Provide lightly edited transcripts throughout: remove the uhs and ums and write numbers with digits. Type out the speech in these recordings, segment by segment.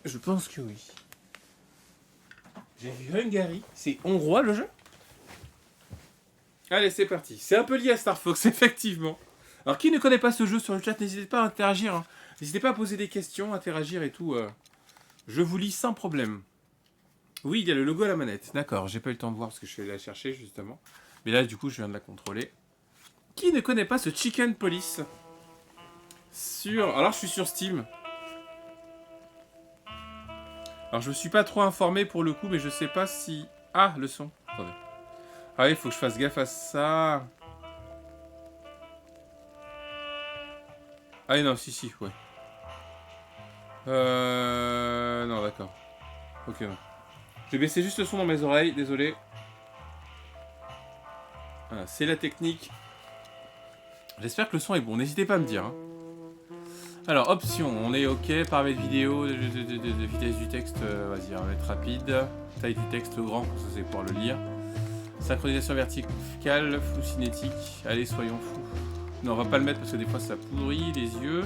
Je pense que oui. J'ai vu Hungary. C'est hongrois le jeu? Allez, c'est parti. C'est un peu lié à Star Fox, effectivement. Alors, qui ne connaît pas ce jeu sur le chat, n'hésitez pas à interagir. Hein. N'hésitez pas à poser des questions, interagir et tout. Je vous lis sans problème. Oui, il y a le logo à la manette. D'accord, j'ai pas eu le temps de voir parce que je suis allé la chercher, justement. Mais là, du coup, je viens de la contrôler. Qui ne connaît pas ce Chicken Police? Alors, je suis sur Steam. Alors, je me suis pas trop informé pour le coup, mais je sais pas si... Ah, le son. Attendez. Ah oui, il faut que je fasse gaffe à ça. Ah non, si, ouais. Non, d'accord. Ok, non. Je vais baisser juste le son dans mes oreilles, désolé. Voilà, c'est la technique. J'espère que le son est bon, n'hésitez pas à me dire. Hein. Alors, options, on est ok, paramètres vidéo, de vitesse du texte, vas-y, on va mettre rapide. Taille du texte grand, comme ça c'est pouvoir le lire. Synchronisation verticale, flou cinétique. Allez, soyons fous. Non, on va pas le mettre parce que des fois ça pourrit les yeux.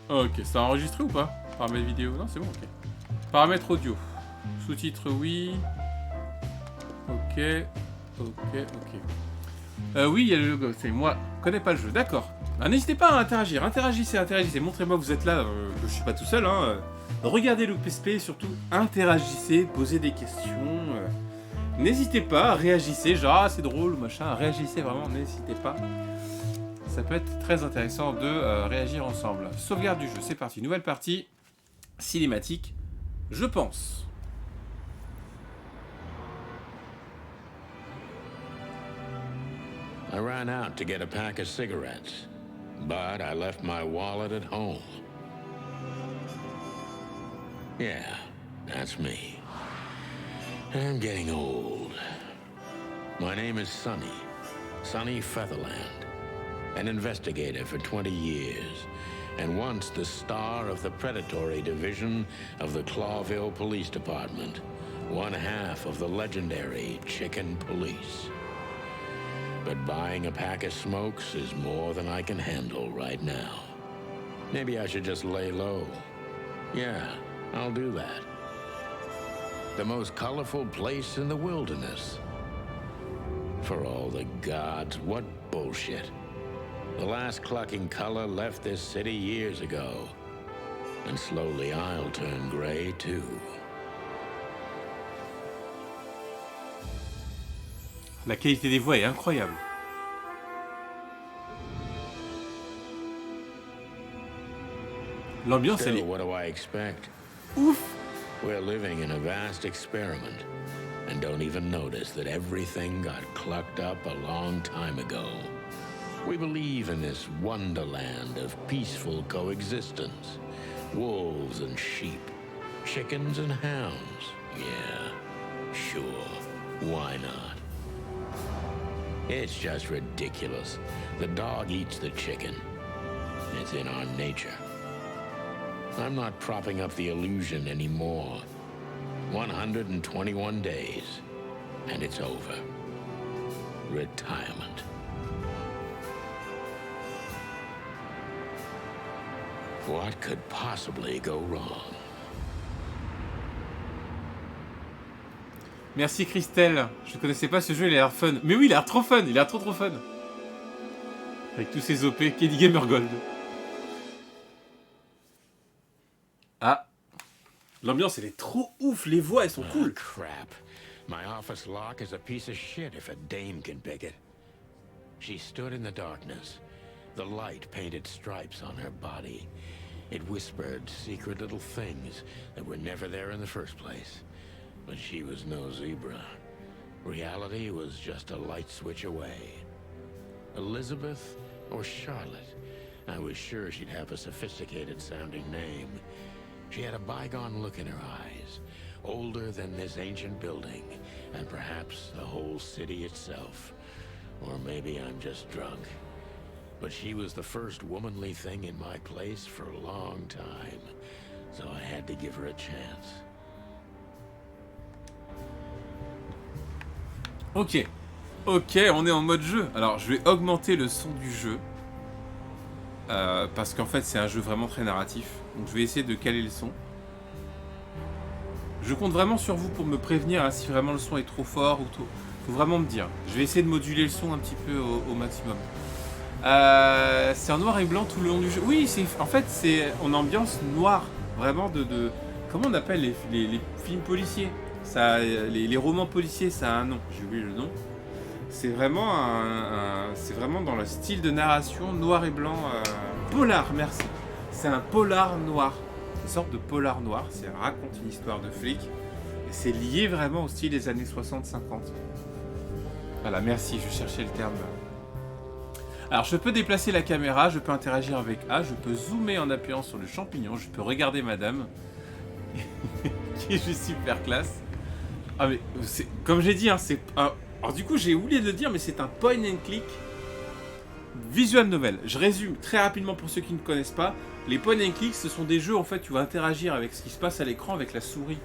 Ok, ça a enregistré ou pas? Paramètres vidéo? Non, c'est bon, ok. Paramètres audio. Sous-titres, oui. Ok. Oui, il y a le logo. C'est moi. Je connais pas le jeu. D'accord. Ah, n'hésitez pas à interagir. Interagissez. Montrez-moi que vous êtes là, que je suis pas tout seul. Hein. Regardez le PSP, surtout interagissez, posez des questions. N'hésitez pas, réagissez. Genre, ah, c'est drôle, machin. Réagissez vraiment, n'hésitez pas. Ça peut être très intéressant de réagir ensemble. Sauvegarde du jeu, c'est parti. Nouvelle partie. Cinématique. Je pense. I ran out to get a pack of cigarettes, but I left my wallet at home. Yeah, that's me. I'm getting old. My name is Sonny Featherland, an investigator for 20 years, and once the star of the predatory division of the Clawville Police Department, one half of the legendary Chicken Police. But buying a pack of smokes is more than I can handle right now. Maybe I should just lay low. Yeah, I'll do that. The most colorful place in the wilderness. For all the gods, what bullshit. The last clucking color left this city years ago. And slowly I'll turn gray too. La qualité des voix est incroyable. L'ambiance, elle est... What do I expect? Ouf! We're living in a vast experiment and don't even notice that everything got clucked up a long time ago. We believe in this wonderland of peaceful coexistence. Wolves and sheep, chickens and hounds. Yeah, sure, why not? It's just ridiculous. The dog eats the chicken. It's in our nature. I'm not propping up the illusion anymore. 121 days, and it's over. Retirement. What could possibly go wrong? Merci Christelle. Je connaissais pas ce jeu, il a l'air fun. Mais oui, il a l'air trop fun, il a l'air trop fun. Avec tous ces OP, IndieGamerBoy. Ah. L'ambiance, elle est trop ouf, les voix, elles sont cool. Oh, crap. My office lock is a piece of shit if a dame can pick it. She stood in the darkness. The light painted stripes on her body. It whispered secret little things that were never there in the first place. But she was no zebra. Reality was just a light switch away. Elizabeth or Charlotte? I was sure she'd have a sophisticated sounding name. She had a bygone look in her eyes, older than this ancient building, and perhaps the whole city itself. Or maybe I'm just drunk. But she was the first womanly thing in my place for a long time, so I had to give her a chance. Ok. Ok, on est en mode jeu. Alors, je vais augmenter le son du jeu. Parce qu'en fait, c'est un jeu vraiment très narratif. Donc, je vais essayer de caler le son. Je compte vraiment sur vous pour me prévenir hein, si vraiment le son est trop fort ou trop... Faut vraiment me dire. Je vais essayer de moduler le son un petit peu au maximum. C'est en noir et blanc tout le long du jeu. Oui, en fait, c'est en ambiance noire. Vraiment de... Comment on appelle les films policiers ça, les romans policiers, ça a un nom. J'ai oublié le nom. C'est vraiment c'est vraiment dans le style de narration noir et blanc. Polar, merci. C'est un polar noir. Une sorte de polar noir. C'est raconte une histoire de flic. Et c'est lié vraiment au style des années 60-50. Voilà, merci, je cherchais le terme. Alors, je peux déplacer la caméra, je peux interagir avec A, je peux zoomer en appuyant sur le champignon, je peux regarder madame, qui est juste super classe. Ah, mais, comme j'ai dit, hein, c'est... alors, du coup, j'ai oublié de le dire, mais c'est un point and click visual novel. Je résume très rapidement pour ceux qui ne connaissent pas. Les point and click, ce sont des jeux, en fait, tu vas interagir avec ce qui se passe à l'écran avec la souris.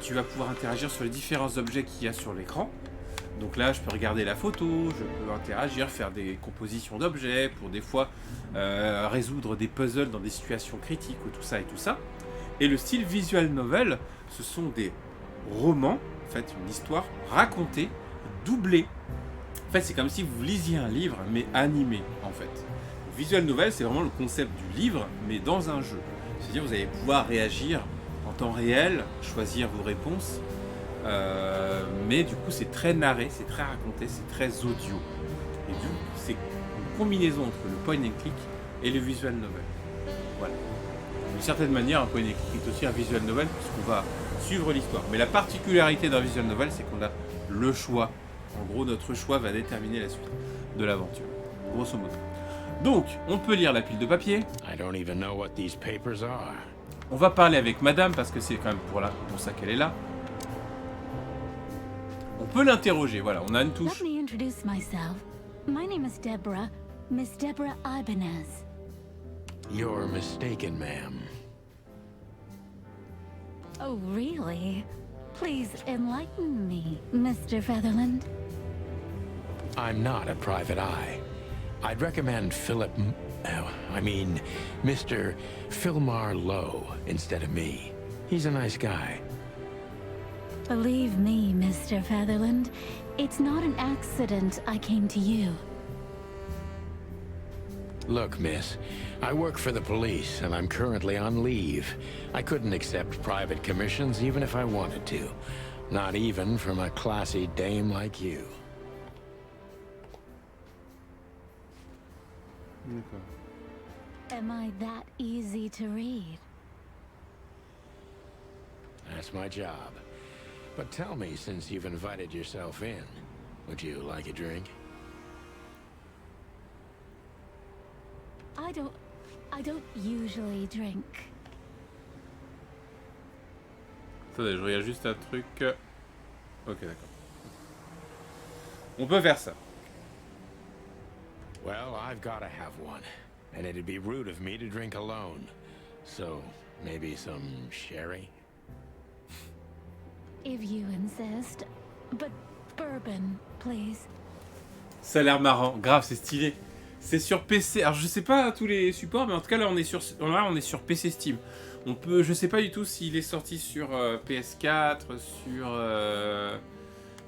Tu vas pouvoir interagir sur les différents objets qu'il y a sur l'écran. Donc là, je peux regarder la photo, je peux interagir, faire des compositions d'objets, pour des fois résoudre des puzzles dans des situations critiques ou tout ça et tout ça. Et le style visual novel, ce sont des romans, en fait, une histoire racontée, doublée. En fait, c'est comme si vous lisiez un livre, mais animé, en fait. Le visual novel, c'est vraiment le concept du livre, mais dans un jeu. C'est-à-dire, vous allez pouvoir réagir en temps réel, choisir vos réponses. Mais du coup c'est très narré, c'est très raconté, c'est très audio. Et du coup c'est une combinaison entre le point and click et le visual novel. Voilà. D'une certaine manière, un point and click est aussi un visual novel puisqu'on va suivre l'histoire. Mais la particularité d'un visual novel, c'est qu'on a le choix. En gros, notre choix va déterminer la suite de l'aventure. Grosso modo. Donc, on peut lire la pile de papier. I don't even know what these papers are. On va parler avec madame parce que c'est quand même pour ça qu'elle est là. On peut l'interroger, voilà, on a une touche. Let me introduce myself. My name is Deborah, Miss Deborah Ibanez. You're mistaken, ma'am. Oh, really? Please enlighten me, Mr. Featherland. I'm not a private eye. I'd recommend Mr. Philmar Lowe instead of me. He's a nice guy. Believe me, Mr. Featherland, it's not an accident I came to you. Look, miss, I work for the police, and I'm currently on leave. I couldn't accept private commissions even if I wanted to. Not even from a classy dame like you. Am I that easy to read? That's my job. But tell me, since you've invited yourself in, would you like a drink? I don't usually drink. Attendez, je regarde juste un truc. Ok, d'accord. On peut faire ça. Well, I've gotta have one. And it'd be rude of me to drink alone. So, maybe some sherry? If you insist. But bourbon, please. Ça a l'air marrant. Grave, c'est stylé. C'est sur PC. Alors, je sais pas tous les supports, mais en tout cas, là, on est sur PC Steam. On peut... Je sais pas du tout s'il est sorti sur PS4,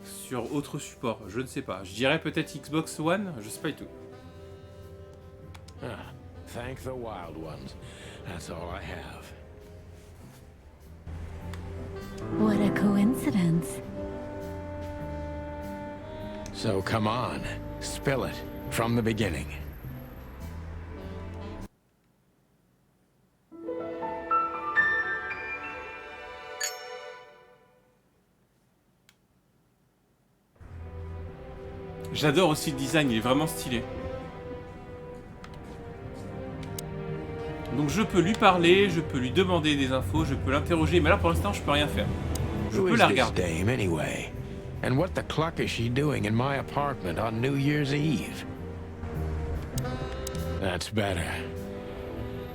sur autre support. Je ne sais pas. Je dirais peut-être Xbox One. Je sais pas du tout. Ah, thank the wild ones. That's all I have. What a coincidence. So come on, spill it from the beginning. J'adore aussi le design, il est vraiment stylé. Donc je peux lui parler, je peux lui demander des infos, je peux l'interroger, mais là pour l'instant je peux rien faire. Je peux la regarder. Dame anyway? And what the cluck is she doing in my apartment on New Year's Eve? That's better.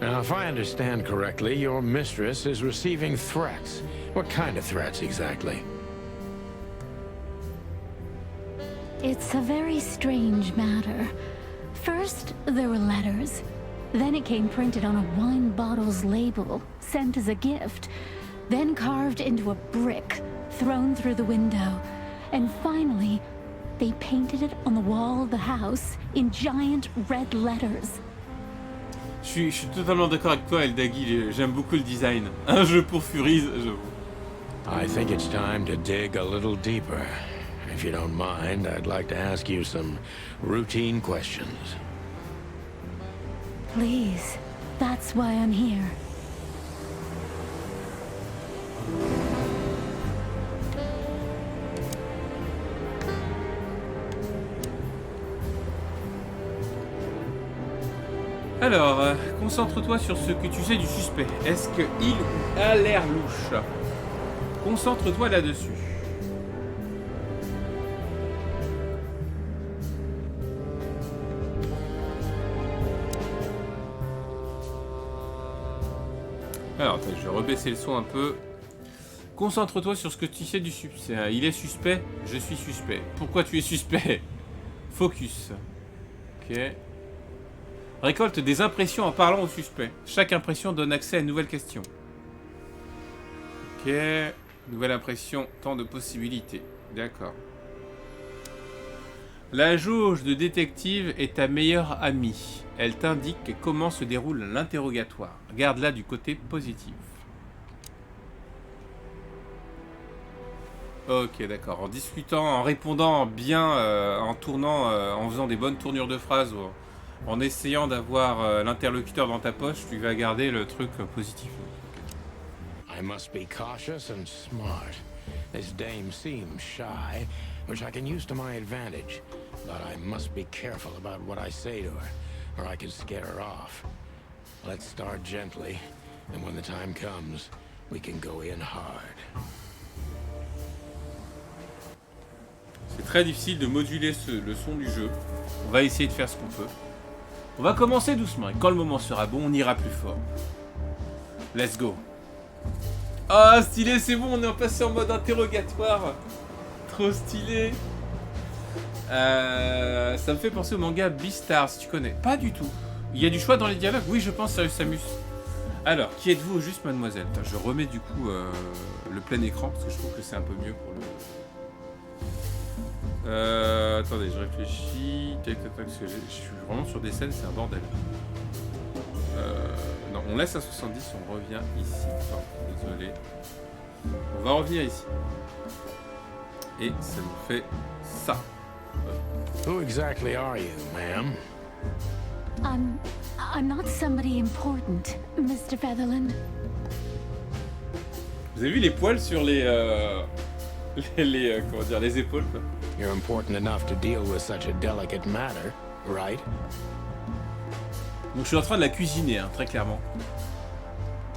Now, if I understand correctly, your mistress is receiving threats. What kind of threats exactly? It's a very strange matter. First, there were letters. Then it came printed on a wine bottle's label, sent as a gift. Then carved into a brick, thrown through the window. And finally, they painted it on the wall of the house in giant red letters. Je suis totalement d'accord avec toi, Eldagi. J'aime beaucoup le design. Un jeu pour Furies, j'avoue. I think it's time to dig a little deeper. If you don't mind, I'd like to ask you some routine questions. Please, that's why I'm here. Alors, concentre-toi sur ce que tu sais du suspect. Est-ce qu'il ou a l'air louche? Concentre-toi là-dessus. Alors, attends, je vais rebaisser le son un peu. Concentre-toi sur ce que tu sais du suspect. Il est suspect, je suis suspect. Pourquoi tu es suspect? Focus. Ok. Récolte des impressions en parlant au suspect. Chaque impression donne accès à une nouvelle question. Ok. Nouvelle impression, tant de possibilités. D'accord. La jauge de détective est ta meilleure amie. Elle t'indique comment se déroule l'interrogatoire. Garde-la du côté positif. Ok, d'accord. En discutant, en répondant bien, en tournant, en faisant des bonnes tournures de phrases, en essayant d'avoir l'interlocuteur dans ta poche, tu vas garder le truc positif. I must be cautious and smart. This dame seems shy, which I can use to my advantage. But I must be careful about what I say to her, or I can scare her off. Let's start gently, and when the time comes, we can go in hard. C'est très difficile de moduler le son du jeu. On va essayer de faire ce qu'on peut. On va commencer doucement, et quand le moment sera bon, on ira plus fort. Let's go. Ah, stylé, c'est bon, on est passé en mode interrogatoire. Trop stylé. Ça me fait penser au manga Beastars, si tu connais. Pas du tout. Il y a du choix dans les dialogues? Oui, je pense, Samus. Alors, qui êtes-vous au juste, mademoiselle? Attends, je remets du coup le plein écran, parce que je trouve que c'est un peu mieux pour le... attendez, je réfléchis. Tac, tac, tac, parce que je suis vraiment sur des scènes, c'est un bordel. Non, on laisse à 70, on revient ici. Enfin, désolé. On va revenir ici. Et ça nous fait ça. Who exactly are you, ma'am? I'm not somebody important, Mr. Featherland. Vous avez vu les poils sur les comment dire, les épaules, quoi. You're important enough to deal with such a delicate matter, right? Donc je suis en train de la cuisiner, hein, très clairement.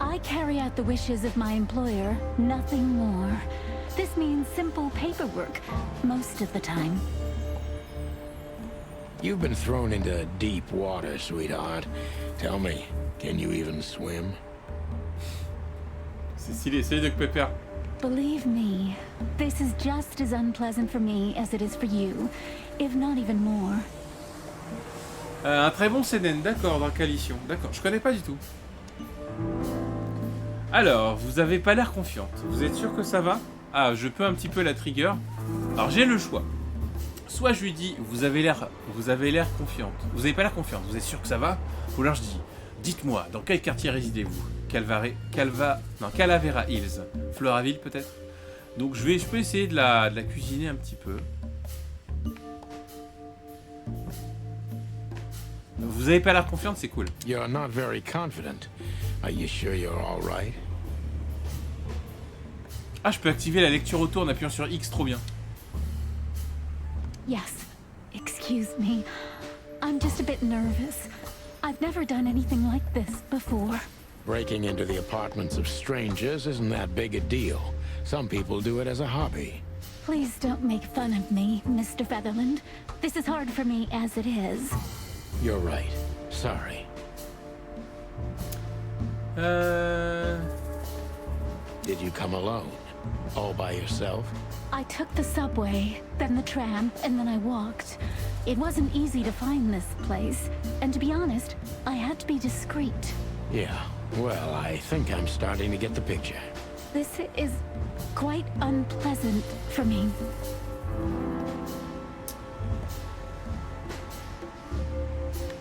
I carry out the wishes of my employer, nothing more. This means simple paperwork, most of the time. You've been thrown into deep water, sweetheart. Tell me, can you even swim? C'est stylé, c'est Doc Pepper. Believe me, this is just as unpleasant for me as it is for you, if not even more. Un très bon CNN, d'accord, dans Coalition. D'accord, je connais pas du tout. Alors, vous avez pas l'air confiante. Vous êtes sûr que ça va? Ah, je peux un petit peu la trigger. Alors, j'ai le choix. Soit je lui dis, vous avez l'air confiante. Vous avez pas l'air confiante, vous êtes sûr que ça va? Ou alors je dis, dites-moi, dans quel quartier résidez-vous? Calavera Hills. Floraville peut-être? Donc je peux essayer de la cuisiner un petit peu. Vous avez pas l'air confiante, c'est cool. You're not very confident. Are you sure you're all right? Ah, je peux activer la lecture autour en appuyant sur X, trop bien. Yes, excuse me. I'm just a bit nervous. I've never done anything like this before. Breaking into the apartments of strangers isn't that big a deal. Some people do it as a hobby. Please don't make fun of me, Mr. Featherland. This is hard for me as it is. You're right. Sorry. Euh... Did you come alone? All by yourself? I took the subway, then the tram, and then I walked. It wasn't easy to find this place, and to be honest, I had to be discreet. Yeah, well, I think I'm starting to get the picture. This is quite unpleasant for me.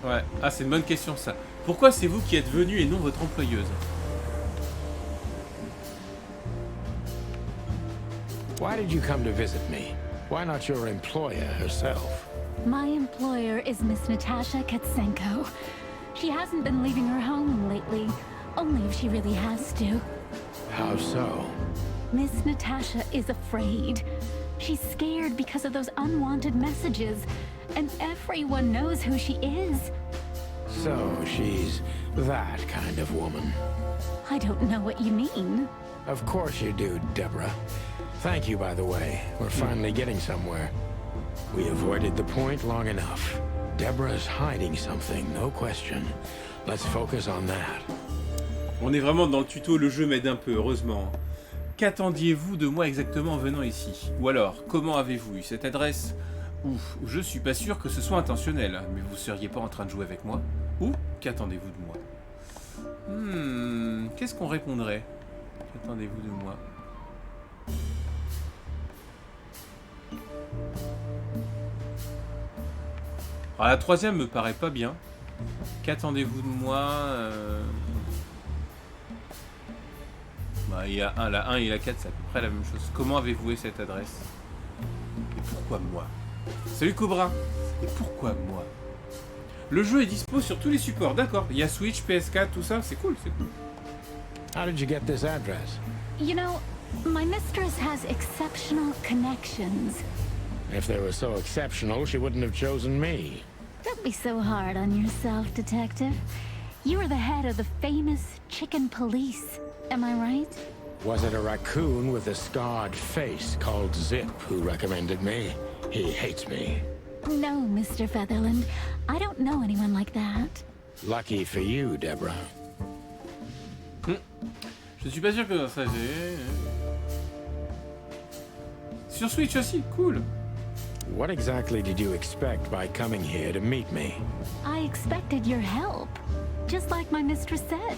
Ouais, ah c'est une bonne question ça. Pourquoi c'est vous qui êtes venu et non votre employeuse? Why did you come to visit me? Why not your employer herself? My employer is Miss Natasha Katsenko. She hasn't been leaving her home lately, only if she really has to. How so? Miss Natasha is afraid. She's scared because of those unwanted messages, and everyone knows who she is. So she's that kind of woman. I don't know what you mean. Of course you do, Deborah. Thank you, by the way. We're finally getting somewhere. We avoided the point long enough. Deborah's hiding something, no question. Let's focus on that. On est vraiment dans le tuto, le jeu m'aide un peu, heureusement. Qu'attendiez-vous de moi exactement en venant ici? Ou alors, comment avez-vous eu cette adresse? Ou, je suis pas sûr que ce soit intentionnel, mais vous seriez pas en train de jouer avec moi? Ou, qu'attendez-vous de moi? Qu'est-ce qu'on répondrait? Qu'attendez-vous de moi? Alors la troisième me paraît pas bien. Qu'attendez-vous de moi? Bah, il y a la 1 et la 4, c'est à peu près la même chose. Comment avez-vous eu cette adresse? Et pourquoi moi? Salut Cobra! Et pourquoi moi? Le jeu est dispo sur tous les supports, d'accord. Il y a Switch, PS4, tout ça, c'est cool, c'est cool. How did you get this address? You know, my mistress has exceptional connections. If they were so exceptional, she wouldn't have chosen me. Don't be so hard on yourself, Detective. You are the head of the famous chicken police. Am I right? Was it a raccoon with a scarred face called Zip who recommended me? He hates me. No, Mr. Featherland. I don't know anyone like that. Lucky for you, Deborah. Je suis pas sûr que ça j'ai... Sur Switch aussi, cool. What exactly did you expect by coming here to meet me? I expected your help, just like my mistress said.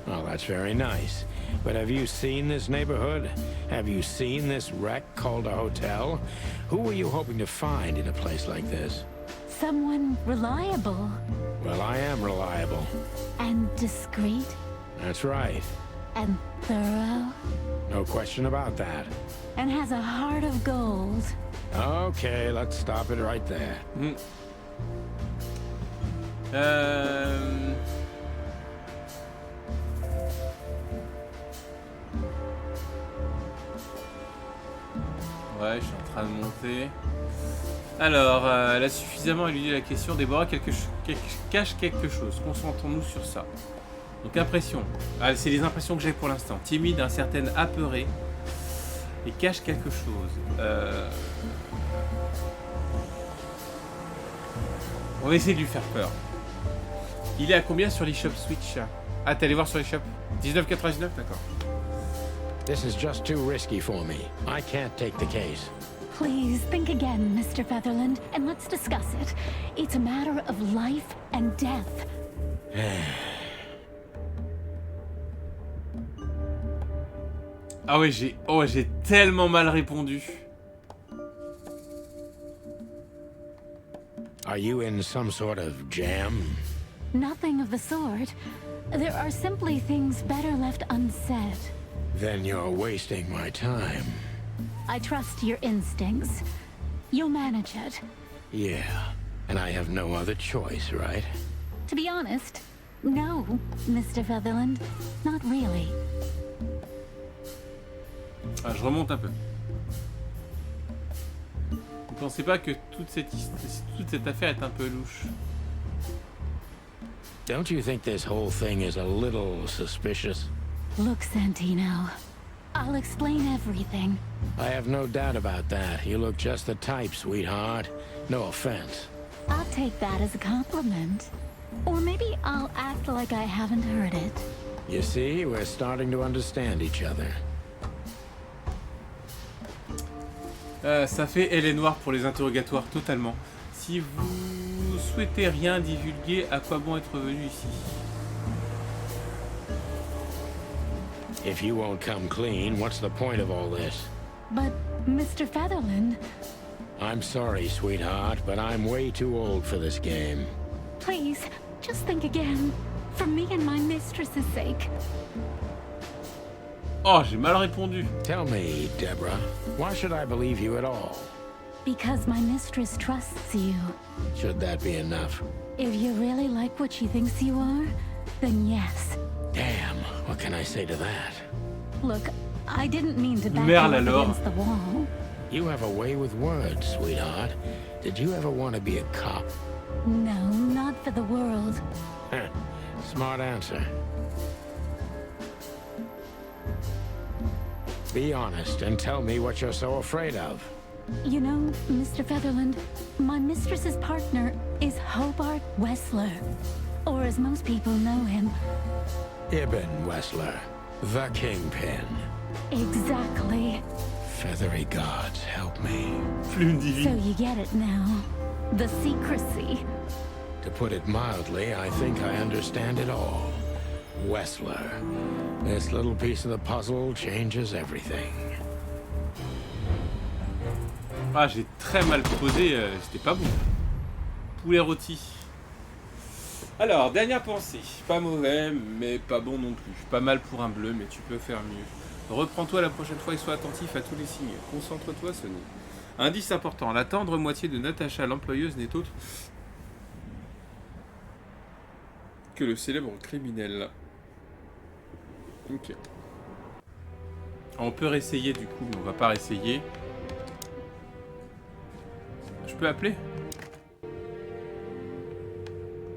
Well, that's very nice. But have you seen this neighborhood? Have you seen this wreck called a hotel? Who were you hoping to find in a place like this? Someone reliable. Well, I am reliable. And discreet. That's right. And thorough. No question about that. And has a heart of gold. Okay, let's stop it right there. Ouais, je suis en train de monter. Alors, elle a suffisamment éludé la question. Déborah cache quelque chose. Concentrons-nous sur ça. Donc, impression. Ah, c'est les impressions que j'ai pour l'instant. Timide, incertaine, apeurée. Et cache quelque chose. On va essayer de lui faire peur. Il est à combien sur l'eShop Switch? Ah, t'es allé voir sur l'eShop? 19,99, d'accord. This is just too risky for me. I can't take the case. Please think again, Mr. Featherland, and let's discuss it. It's a matter of life and death. Ah ouais, j'ai tellement mal répondu. Are you in some sort of jam? Nothing of the sort. There are simply things better left unsaid. Then you're wasting my time. I trust your instincts. You'll manage it. Yeah, and I have no other choice, right? To be honest, no, Mr. Featherland. Not really. Ah, je remonte un peu. Vous pensez pas que toute cette affaire est un peu louche? Don't you think this whole thing is a little suspicious? Look, Santino. I'll explain everything. I have no doubt about that. You look just the type, sweetheart. No offense. I'll take that as a compliment. Or maybe I'll act like I haven't heard it. You see, we're starting to understand each other. Ça fait elle est noire pour les interrogatoires, totalement. Si vous souhaitez rien divulguer, à quoi bon être venu ici? If you won't come clean, what's the point of all this? But, Mr. Featherland, I'm sorry, sweetheart, but I'm way too old for this game. please, just think again. For me and my mistress's sake. Oh, j'ai mal répondu. Tell me, Deborah, why should I believe you at all? Because my mistress trusts you. Should that be enough? If you really like what she thinks you are, then yes. Damn, what can I say to that? Look, I didn't mean to back you Merde up alors. against the wall. You have a way with words, sweetheart. Did you ever want to be a cop? No, not for the world. Heh, smart answer. Be honest and tell me what you're so afraid of. You know, Mr. Featherland, my mistress's partner is Hobart Wessler. Or as most people know him. Ibn Wessler, the Kingpin. Exactly. Feathery gods, help me. Plume So divine. you get it now. The secrecy. To put it mildly, I think I understand it all. Wessler. This little piece of the puzzle changes everything. Ah, j'ai très mal posé, c'était pas bon. Poulet rôti. Alors, dernière pensée. Pas mauvais, mais pas bon non plus. Pas mal pour un bleu, mais tu peux faire mieux. Reprends-toi la prochaine fois et sois attentif à tous les signes. Concentre-toi, Sonny. Indice important. La tendre moitié de Natacha, l'employeuse, n'est autre que le célèbre criminel. Ok. On peut réessayer du coup, mais on va pas réessayer. Je peux appeler?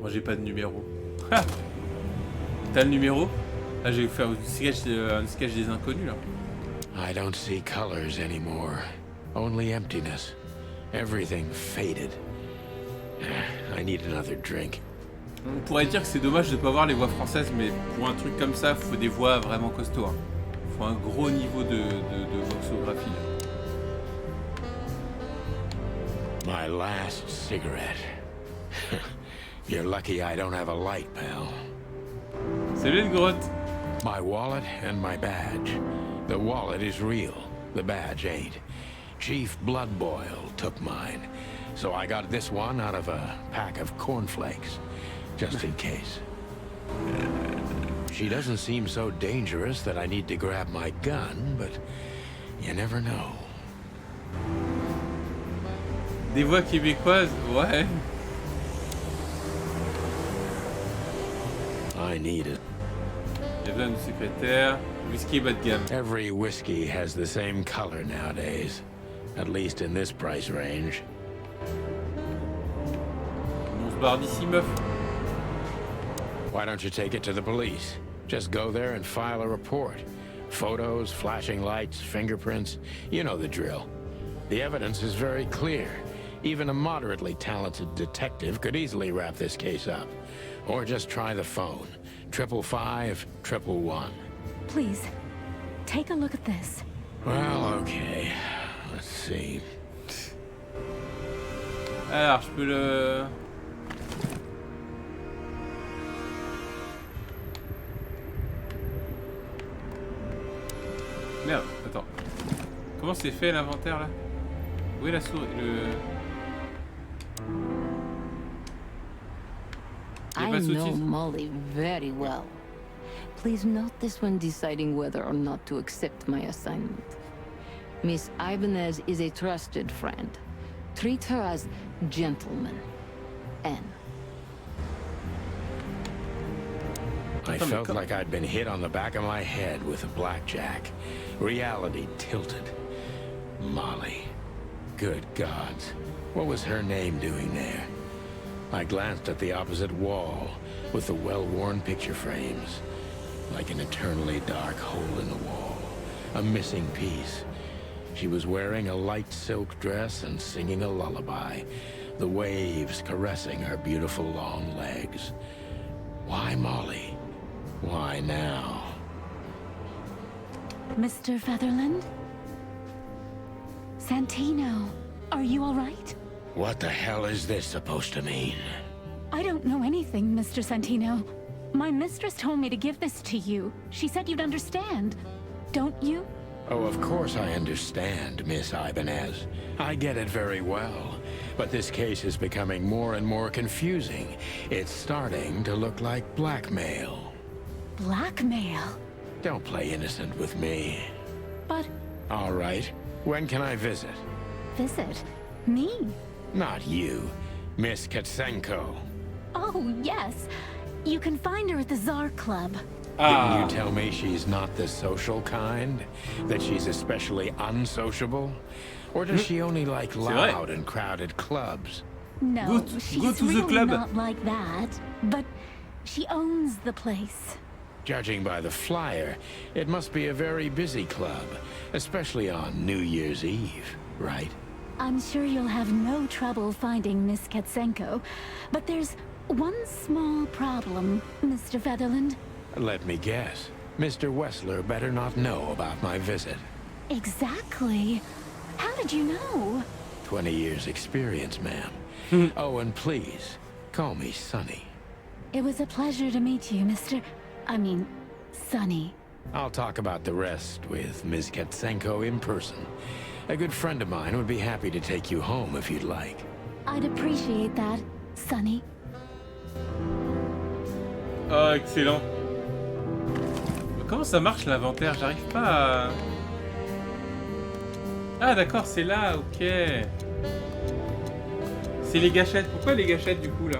Moi j'ai pas de numéro. Ah, t'as le numéro? Là j'ai fait un sketch des inconnus là. I don't see colors anymore. Only emptiness. Everything faded. I need another drink. On pourrait dire que c'est dommage de pas voir les voix françaises, mais pour un truc comme ça, faut des voix vraiment costauds. Hein. Faut un gros niveau de voxographie. My last cigarette. You're lucky I don't have a light, pal. Salut le grotte. My wallet and my badge. The wallet is real. The badge ain't. Chief Bloodboil took mine. So I got this one out of a pack of cornflakes. Just in case. She doesn't seem so dangerous that I need to grab my gun, but you never know. Des voix québécoises, ouais. I need it. J'ai besoin du secrétaire. Whisky bas de gamme. Every whiskey has the same color nowadays. At least in this price range. On se barre d'ici, meuf. Why don't you take it to the police? Just go there and file a report. Photos, flashing lights, fingerprints, you know the drill. The evidence is very clear. Even a moderately talented detective could easily wrap this case up. Or just try the phone. 555-111. Please, take a look at this. Well, okay. Let's see. Alors, je peux le... Merde, attends. Comment c'est fait l'inventaire là? Où est la souris? Y a I pas de know sous-titres? Molly very well. Please note this when deciding whether or not to accept my assignment. Miss Ibanez is a trusted friend. Treat her as gentleman. N. I felt like I'd been hit on the back of my head with a blackjack. Reality tilted. Molly. Good gods. What was her name doing there? I glanced at the opposite wall with the well-worn picture frames. Like an eternally dark hole in the wall. A missing piece. She was wearing a light silk dress and singing a lullaby. The waves caressing her beautiful long legs. Why Molly? Why now? Mr. Featherland? Santino, are you all right? What the hell is this supposed to mean? I don't know anything, Mr. Santino. My mistress told me to give this to you. She said you'd understand. Don't you? Oh, of course I understand, Miss Ibanez. I get it very well. But this case is becoming more and more confusing. It's starting to look like blackmail. Blackmail? Don't play innocent with me. But... All right. When can I visit? Visit? Me? Not you. Miss Katsenko. Oh, yes. You can find her at the Tsar Club. Didn't you tell me she's not the social kind? That she's especially unsociable? Or does she only like loud and crowded clubs? No, Go she's to the really club. not like that. But she owns the place. Judging by the flyer, it must be a very busy club, especially on New Year's Eve, right? I'm sure you'll have no trouble finding Miss Katsenko. But there's one small problem, Mr. Featherland. Let me guess. Mr. Wessler better not know about my visit. Exactly. How did you know? 20 years experience, ma'am. Oh, and please, call me Sonny. It was a pleasure to meet you, Sonny. I'll talk about the rest with Ms. Katsenko in person. A good friend of mine would be happy to take you home if you'd like. I'd appreciate that, Sonny. Oh, excellent. Comment ça marche l'inventaire? J'arrive pas à... Ah d'accord, c'est là, ok. C'est les gâchettes. Pourquoi les gâchettes du coup là?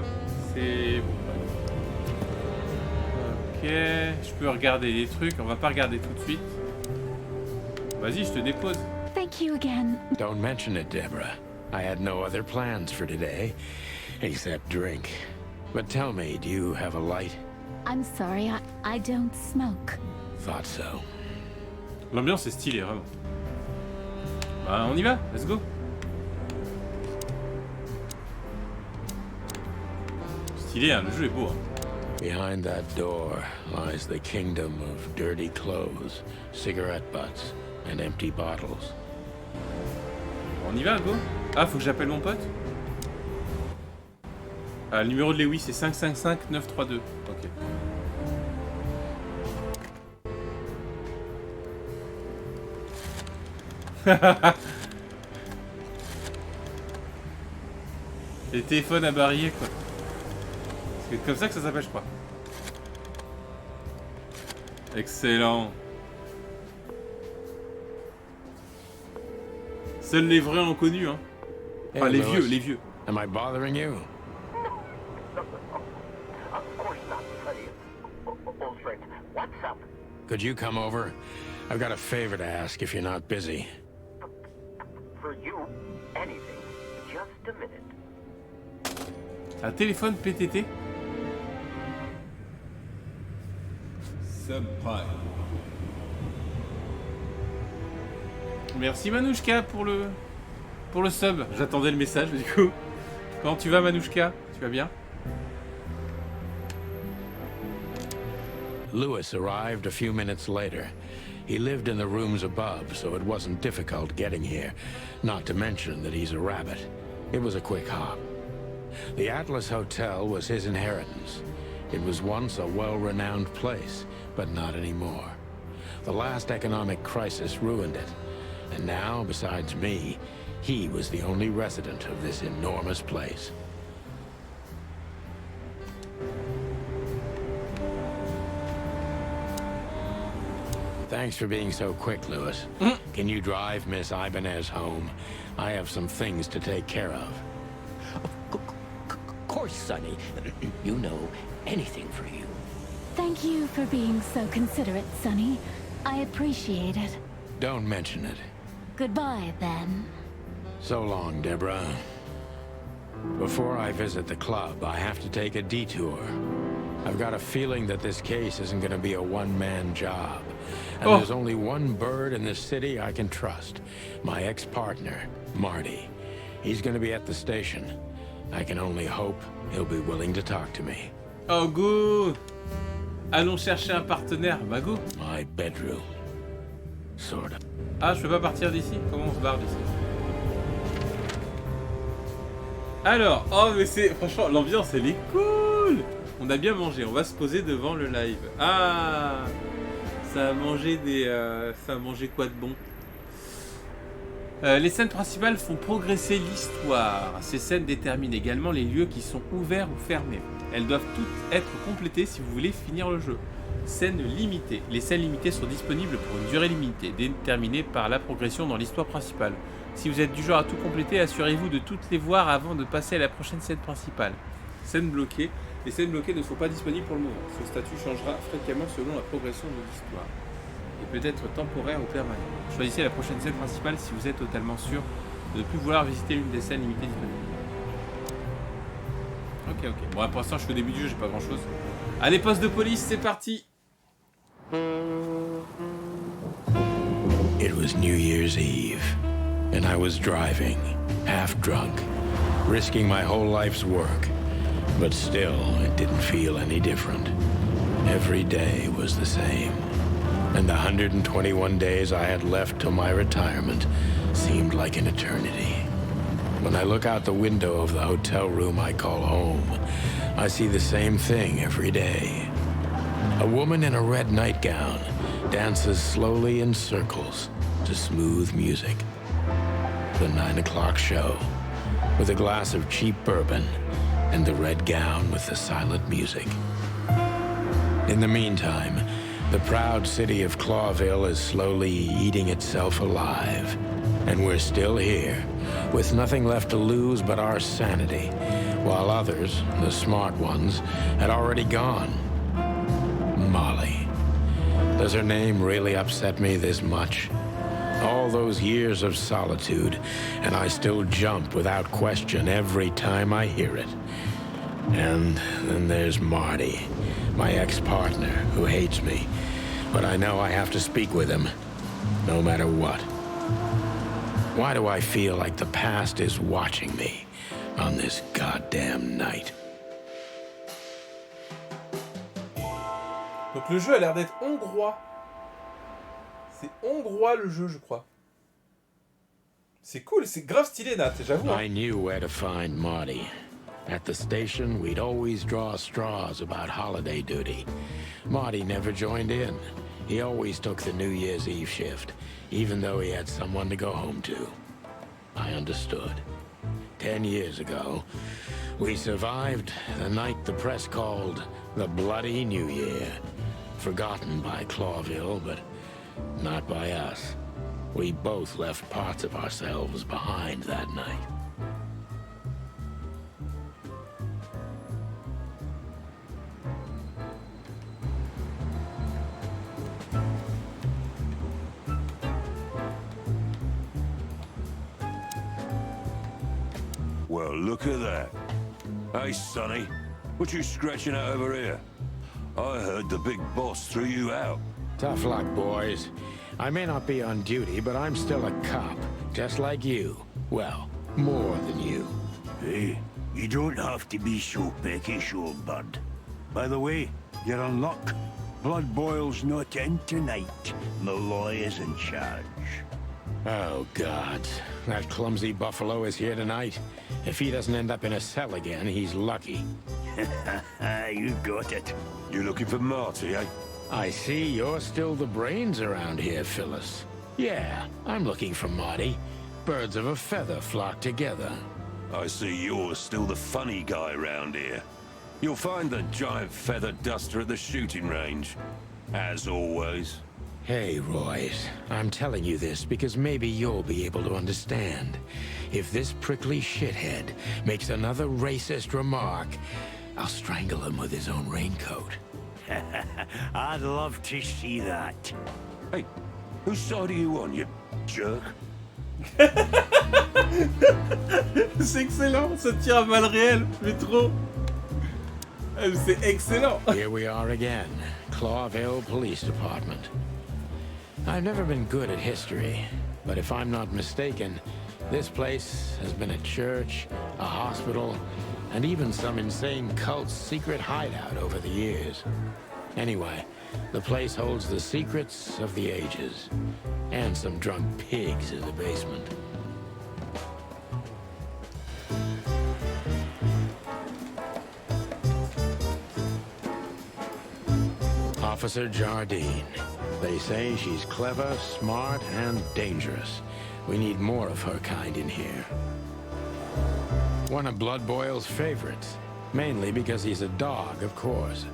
C'est... Ok, je peux regarder des trucs. On va pas regarder tout de suite. Vas-y, je te dépose. Thank you again. Don't mention it, Deborah. I had no other plans for today, except drink. But tell me, do you have a light? I'm sorry, I don't smoke. Thought so. L'ambiance est stylée, vraiment. Bah, on y va, let's go. Stylé, hein, le jeu est beau. Hein. Behind that door lies the kingdom of dirty clothes, cigarette butts, and empty bottles. On y va, go. Ah, faut que j'appelle mon pote. Ah, le numéro de Lewis, c'est 555-932. Ok. Les téléphones à barillet, quoi. C'est comme ça que ça s'appelle, je crois. Excellent. Seuls les vrais ont connu, hein. Enfin, Hey, les Lois. vieux, les vieux. Am I bothering you? Of course not, Sonny. Old friend, what's up? Could you come over? I've got a favor to ask if you're not busy. For you, anything. Just a minute. Un téléphone PTT. Subprime. Merci Manouchka pour le sub. J'attendais le message du coup. Comment tu vas Manouchka? Tu vas bien? Lewis arrived a few minutes later. He lived in the rooms above, so it wasn't difficult getting here. Not to mention that he's a rabbit. It was a quick hop. The Atlas Hotel was his inheritance. It was once a well-renowned place, but not anymore. The last economic crisis ruined it. And now, besides me, he was the only resident of this enormous place. Thanks for being so quick, Lewis. Can you drive Miss Ibanez home? I have some things to take care of. Of course, Sonny. You know, anything for you. Thank you for being so considerate, Sonny. I appreciate it. Don't mention it. Goodbye, then. So long, Deborah. Before I visit the club, I have to take a detour. I've got a feeling that this case isn't going to be a one-man job. And there's only one bird in this city I can trust. My ex-partner, Marty. He's going to be at the station. I can only hope he'll be willing to talk to me. Oh go! Allons chercher un partenaire. Bah go! My bedroom. Sort of. Ah, je peux pas partir d'ici? Comment on se barre d'ici? Alors, oh mais c'est... Franchement, l'ambiance, elle est cool. On a bien mangé, on va se poser devant le live. Ah, ça a mangé des... ça a mangé quoi de bon? Les scènes principales font progresser l'histoire. Ces scènes déterminent également les lieux qui sont ouverts ou fermés. Elles doivent toutes être complétées si vous voulez finir le jeu. Scènes limitées. Les scènes limitées sont disponibles pour une durée limitée, déterminée par la progression dans l'histoire principale. Si vous êtes du genre à tout compléter, assurez-vous de toutes les voir avant de passer à la prochaine scène principale. Scènes bloquées. Les scènes bloquées ne sont pas disponibles pour le moment. Ce statut changera fréquemment selon la progression de l'histoire. Et peut être temporaire ou permanent. Choisissez la prochaine scène principale si vous êtes totalement sûr de ne plus vouloir visiter l'une des scènes limitées disponibles. Ok. Bon, pour l'instant, je suis au début du jeu, j'ai pas grand chose. Allez, poste de police, c'est parti. It was New Year's Eve, and I was driving, half drunk, risking my whole life's work. But still, it didn't feel any different. Every day was the same. And the 121 days I had left till my retirement seemed like an eternity. When I look out the window of the hotel room I call home, I see the same thing every day. A woman in a red nightgown dances slowly in circles to smooth music. The 9 o'clock show, with a glass of cheap bourbon and the red gown with the silent music. In the meantime, the proud city of Clawville is slowly eating itself alive. And we're still here, with nothing left to lose but our sanity, while others, the smart ones, had already gone. Molly. Does her name really upset me this much? All those years of solitude, and I still jump without question every time I hear it. And then there's Marty, my ex-partner, who hates me. But I know I have to speak with him, no matter what. Why do I feel like the past is watching me on this goddamn night? Donc le jeu a l'air d'être hongrois. C'est hongrois le jeu, je crois. C'est cool, c'est grave stylé, Nat, j'avoue. I knew where to find Marty. At the station, we'd always draw straws about holiday duty. Marty never joined in. He always took the New Year's Eve shift, even though he had someone to go home to. I understood. 10 years ago, we survived the night the press called the Bloody New Year. Forgotten by Clawville, but not by us. We both left parts of ourselves behind that night. Well, look at that. Hey, Sonny, what you scratching out over here? I heard the big boss threw you out. Tough luck, boys. I may not be on duty, but I'm still a cop, just like you. Well, more than you. Hey, you don't have to be so peckish, old bud. By the way, you're on luck. Blood Boil's not in tonight. Malloy is in charge. Oh, God. That clumsy buffalo is here tonight. If he doesn't end up in a cell again, he's lucky. You got it. You looking for Marty, eh? I see you're still the brains around here, Phyllis. Yeah, I'm looking for Marty. Birds of a feather flock together. I see you're still the funny guy around here. You'll find the giant feather duster at the shooting range. As always. Hey, Royce, I'm telling you this because maybe you'll be able to understand. If this prickly shithead makes another racist remark, I'll strangle him with his own raincoat. I'd love to see that. Hey, whose side are you on, you jerk? C'est excellent, ça tire à balles réelles, mais trop. C'est excellent. Here we are again, Clawville Police Department. I've never been good at history, but if I'm not mistaken, this place has been a church, a hospital, and even some insane cult's secret hideout over the years. Anyway, the place holds the secrets of the ages, and some drunk pigs in the basement. Officer Jardine. They say she's clever, smart, and dangerous. We need more of her kind in here. One of Blood Boyle's favorites. Mainly because he's a dog, of course.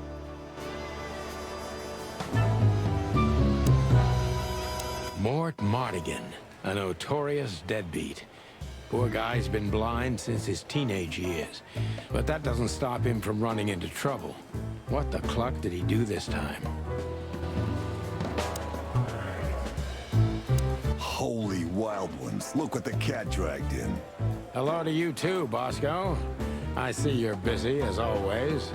Mort Mardigan, a notorious deadbeat. Poor guy's been blind since his teenage years, but that doesn't stop him from running into trouble. What the cluck did he do this time? Holy wild ones, look what the cat dragged in. Hello to you too, Bosco. I see you're busy, as always.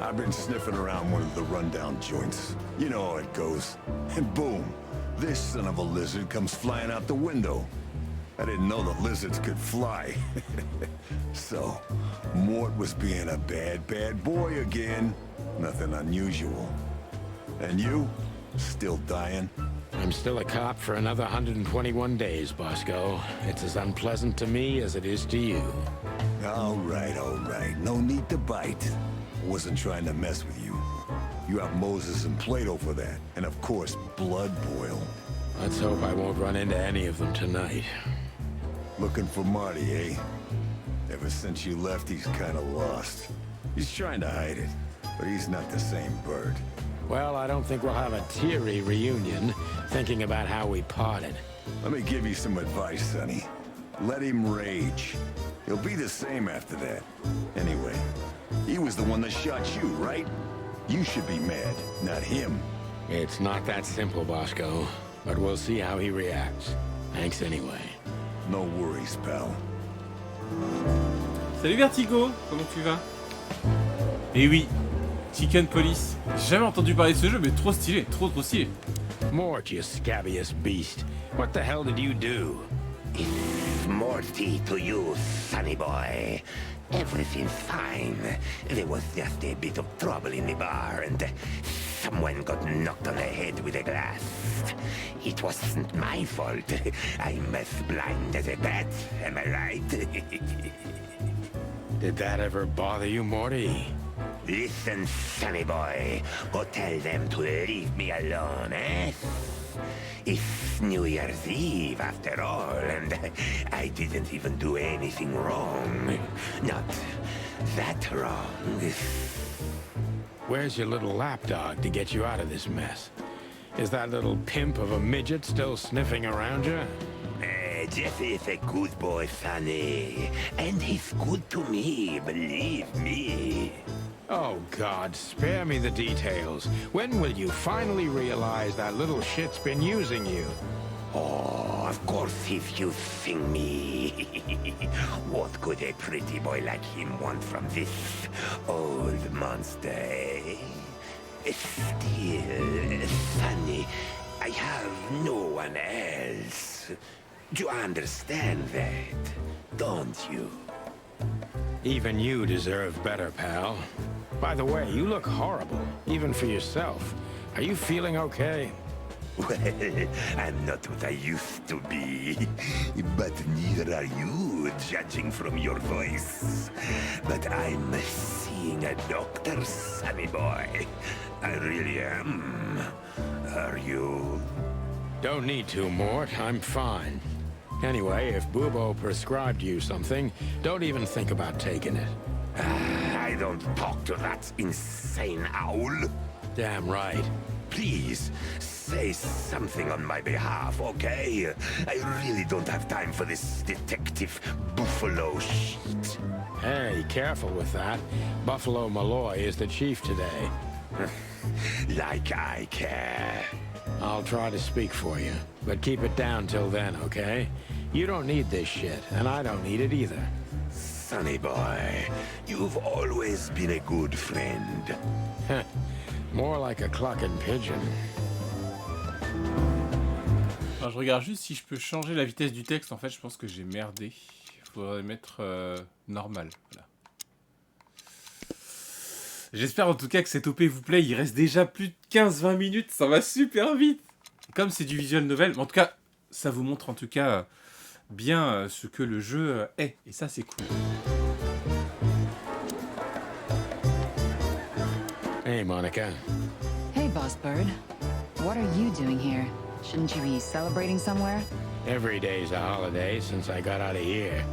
I've been sniffing around one of the rundown joints. You know how it goes. And boom, this son of a lizard comes flying out the window. I didn't know the lizards could fly. So, Mort was being a bad boy again. Nothing unusual. And you? Still dying? I'm still a cop for another 121 days, Bosco. It's as unpleasant to me as it is to you. All right. No need to bite. Wasn't trying to mess with you. You have Moses and Plato for that. And of course, Blood Boil. Let's hope I won't run into any of them tonight. Looking for Marty, eh? Ever since you left, he's kinda lost. He's trying to hide it, but he's not the same bird. Well, I don't think we'll have a teary reunion, thinking about how we parted. Let me give you some advice, Sonny. Let him rage. He'll be the same after that. Anyway, he was the one that shot you, right? You should be mad, not him. It's not that simple, Bosco, but we'll see how he reacts. Thanks anyway. No worries, pal. Salut Vertigo, comment tu vas? Eh oui, Chicken Police. J'ai jamais entendu parler de ce jeu, mais trop stylé, trop stylé. Mort, you scabbiest beast. What the hell did you do? It's Morty to you, sonny boy. Everything's fine. There was just a bit of trouble in the bar, and someone got knocked on the head with a glass. It wasn't my fault. I'm as blind as a bat, am I right? Did that ever bother you, Morty? Listen, sonny boy. Go tell them to leave me alone, eh? It's New Year's Eve, after all, and I didn't even do anything wrong. Not that wrong. Where's your little lapdog to get you out of this mess? Is that little pimp of a midget still sniffing around you? Jesse is a good boy, Sonny. And he's good to me, believe me. Oh, God, spare me the details. When will you finally realize that little shit's been using you? Oh, of course he's using me. What could a pretty boy like him want from this old monster, eh? Still, Sonny, I have no one else. You understand that, don't you? Even you deserve better, pal. By the way, you look horrible, even for yourself. Are you feeling okay? Well, I'm not what I used to be. But neither are you, judging from your voice. But I'm seeing a doctor, sonny boy. I really am. Are you? Don't need to, Mort. I'm fine. Anyway, if Bubo prescribed you something, don't even think about taking it. I don't talk to that insane owl. Damn right. Please, say something on my behalf, okay? I really don't have time for this detective buffalo shit. Hey, careful with that. Buffalo Malloy is the chief today. Like I care. I'll try to speak for you, but keep it down till then, okay? You don't need this shit, and I don't need it either. Sonny boy, you've always been a good friend. More like a clucking pigeon. Alors, je regarde juste si je peux changer la vitesse du texte. En fait, je pense que j'ai merdé. Il faudrait mettre normal. Voilà. J'espère en tout cas que cet OP vous plaît. Il reste déjà plus de 15-20 minutes. Ça va super vite. Comme c'est du visual novel. Mais en tout cas, ça vous montre en tout cas bien ce que le jeu est. Et ça, c'est cool. Hey, Monica. Boss Bird. What are you doing here? Shouldn't you be celebrating somewhere? Every day's a holiday since I got out of here.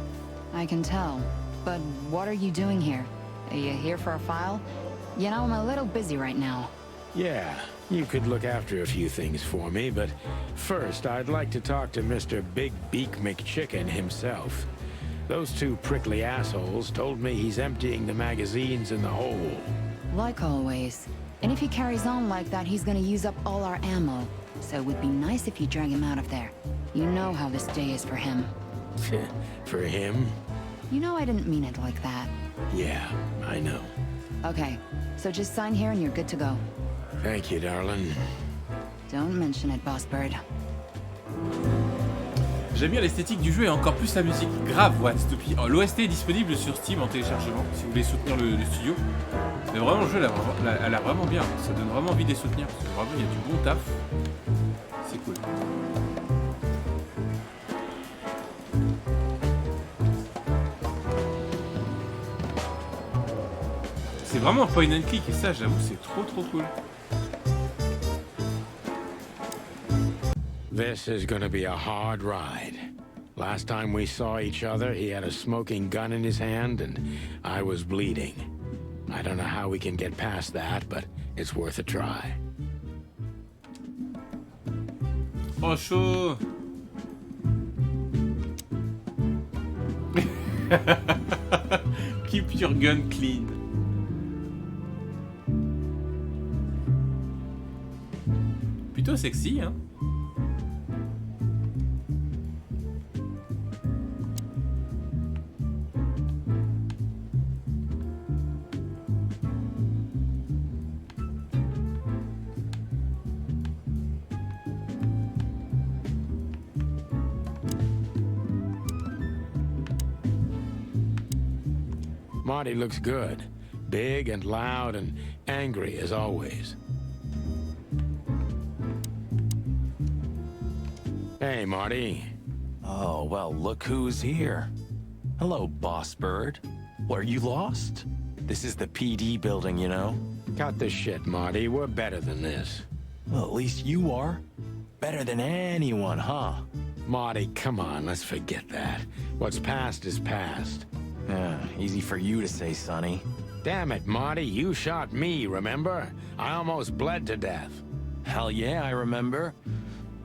I can tell. But what are you doing here? Are you here for a file? You know, I'm a little busy right now. Yeah, you could look after a few things for me, but first I'd like to talk to Mr. Big Beak McChicken himself. Those two prickly assholes told me he's emptying the magazines in the hole. Like always. And if he carries on like that, he's gonna use up all our ammo. So it would be nice if you drag him out of there. You know how this day is for him. For him? You know I didn't mean it like that. Yeah, I know. Okay, so just sign here and you're good to go. Thank you, darling. Don't mention it, Boss Bird. J'aime bien l'esthétique du jeu et encore plus la musique. Grave, ouais, Stoopy. L'OST est disponible sur Steam en téléchargement si vous voulez soutenir le studio. Mais vraiment, le jeu, elle a l'air vraiment bien. Ça donne vraiment envie de les soutenir. Parce que vraiment, il y a du bon taf. C'est cool. C'est vraiment un point and click et ça, j'avoue, c'est trop cool. This is gonna be a hard ride. Last time we saw each other, he had a smoking gun in his hand and I was bleeding. I don't know how we can get past that, but it's worth a try. Oh, chaud. Keep your gun clean. Plutôt sexy, hein. Marty looks good. Big and loud and angry as always. Hey, Marty. Oh, well, look who's here. Hello, Boss Bird. What, are you lost? This is the PD building, you know? Cut the shit, Marty. We're better than this. Well, at least you are. Better than anyone, huh? Marty, come on, let's forget that. What's past is past. Yeah, easy for you to say, Sonny. Damn it, Marty, you shot me, remember? I almost bled to death. Hell yeah, I remember.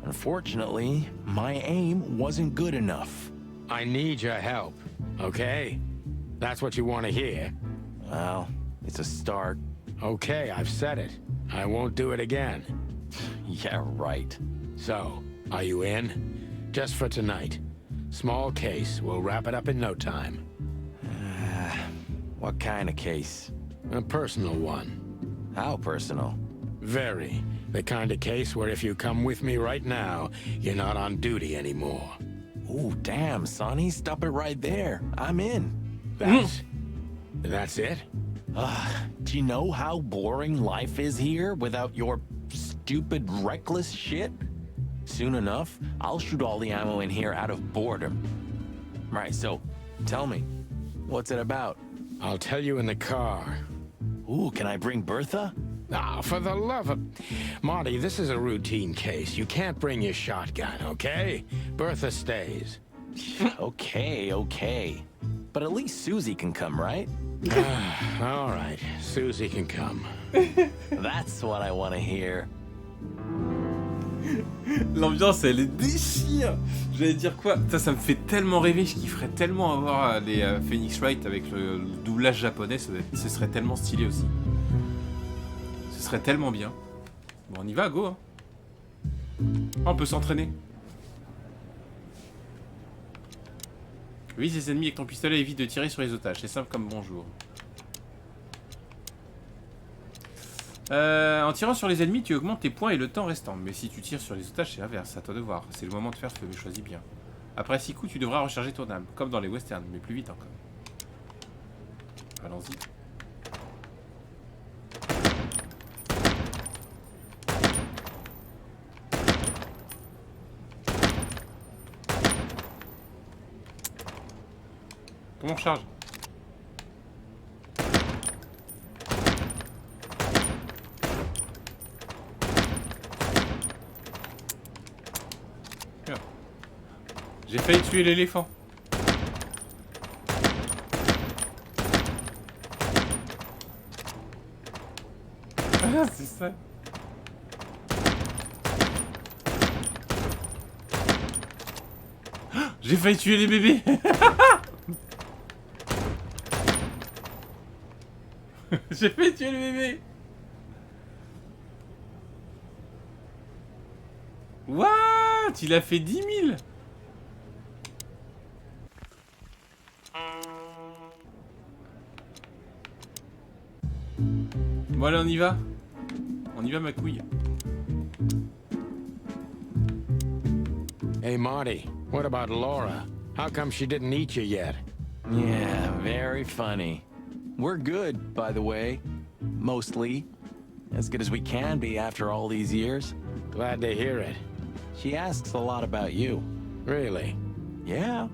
Unfortunately, my aim wasn't good enough. I need your help, okay? That's what you want to hear. Well, it's a start. Okay, I've said it. I won't do it again. Yeah, right. So, are you in? Just for tonight. Small case. We'll wrap it up in no time. What kind of case? A personal one. How personal? Very. The kind of case where if you come with me right now, you're not on duty anymore. Ooh, damn, Sonny. Stop it right there. I'm in. That's it? Do you know how boring life is here without your stupid, reckless shit? Soon enough, I'll shoot all the ammo in here out of boredom. Right, so, tell me, what's it about? I'll tell you in the car. Ooh, can I bring Bertha? Ah, for the love of... Marty, this is a routine case. You can't bring your shotgun, okay? Bertha stays. Okay. But at least Susie can come, right? All right, Susie can come. That's what I want to hear. L'ambiance, elle déchire. J'allais dire quoi? Ça me fait tellement rêver. Je kifferais tellement avoir les Phoenix Wright avec le doublage japonais. Ce serait tellement stylé aussi. Ce serait tellement bien. Bon, on y va, go. Hein. Oh, on peut s'entraîner. Vise les ennemis avec ton pistolet et évite de tirer sur les otages. C'est simple comme bonjour. En tirant sur les ennemis, tu augmentes tes points et le temps restant. Mais si tu tires sur les otages, c'est l'inverse. À toi de voir. C'est le moment de faire feu, mais choisis bien. Après 6 coups, tu devras recharger ton âme. Comme dans les westerns, mais plus vite encore. Allons-y. Comment on charge? J'ai failli tuer l'éléphant. Ah, c'est ça. J'ai failli tuer les bébés. J'ai failli tuer les bébés. What? Il a fait 10 000. Bon allez, on y va. On y va, ma couille. Hey, Marty, what about Laura? How come she didn't eat you yet? Yeah, very funny. We're good, by the way. Mostly. As good as we can be after all these years. Glad to hear it. She asks a lot about you. Really? Yeah.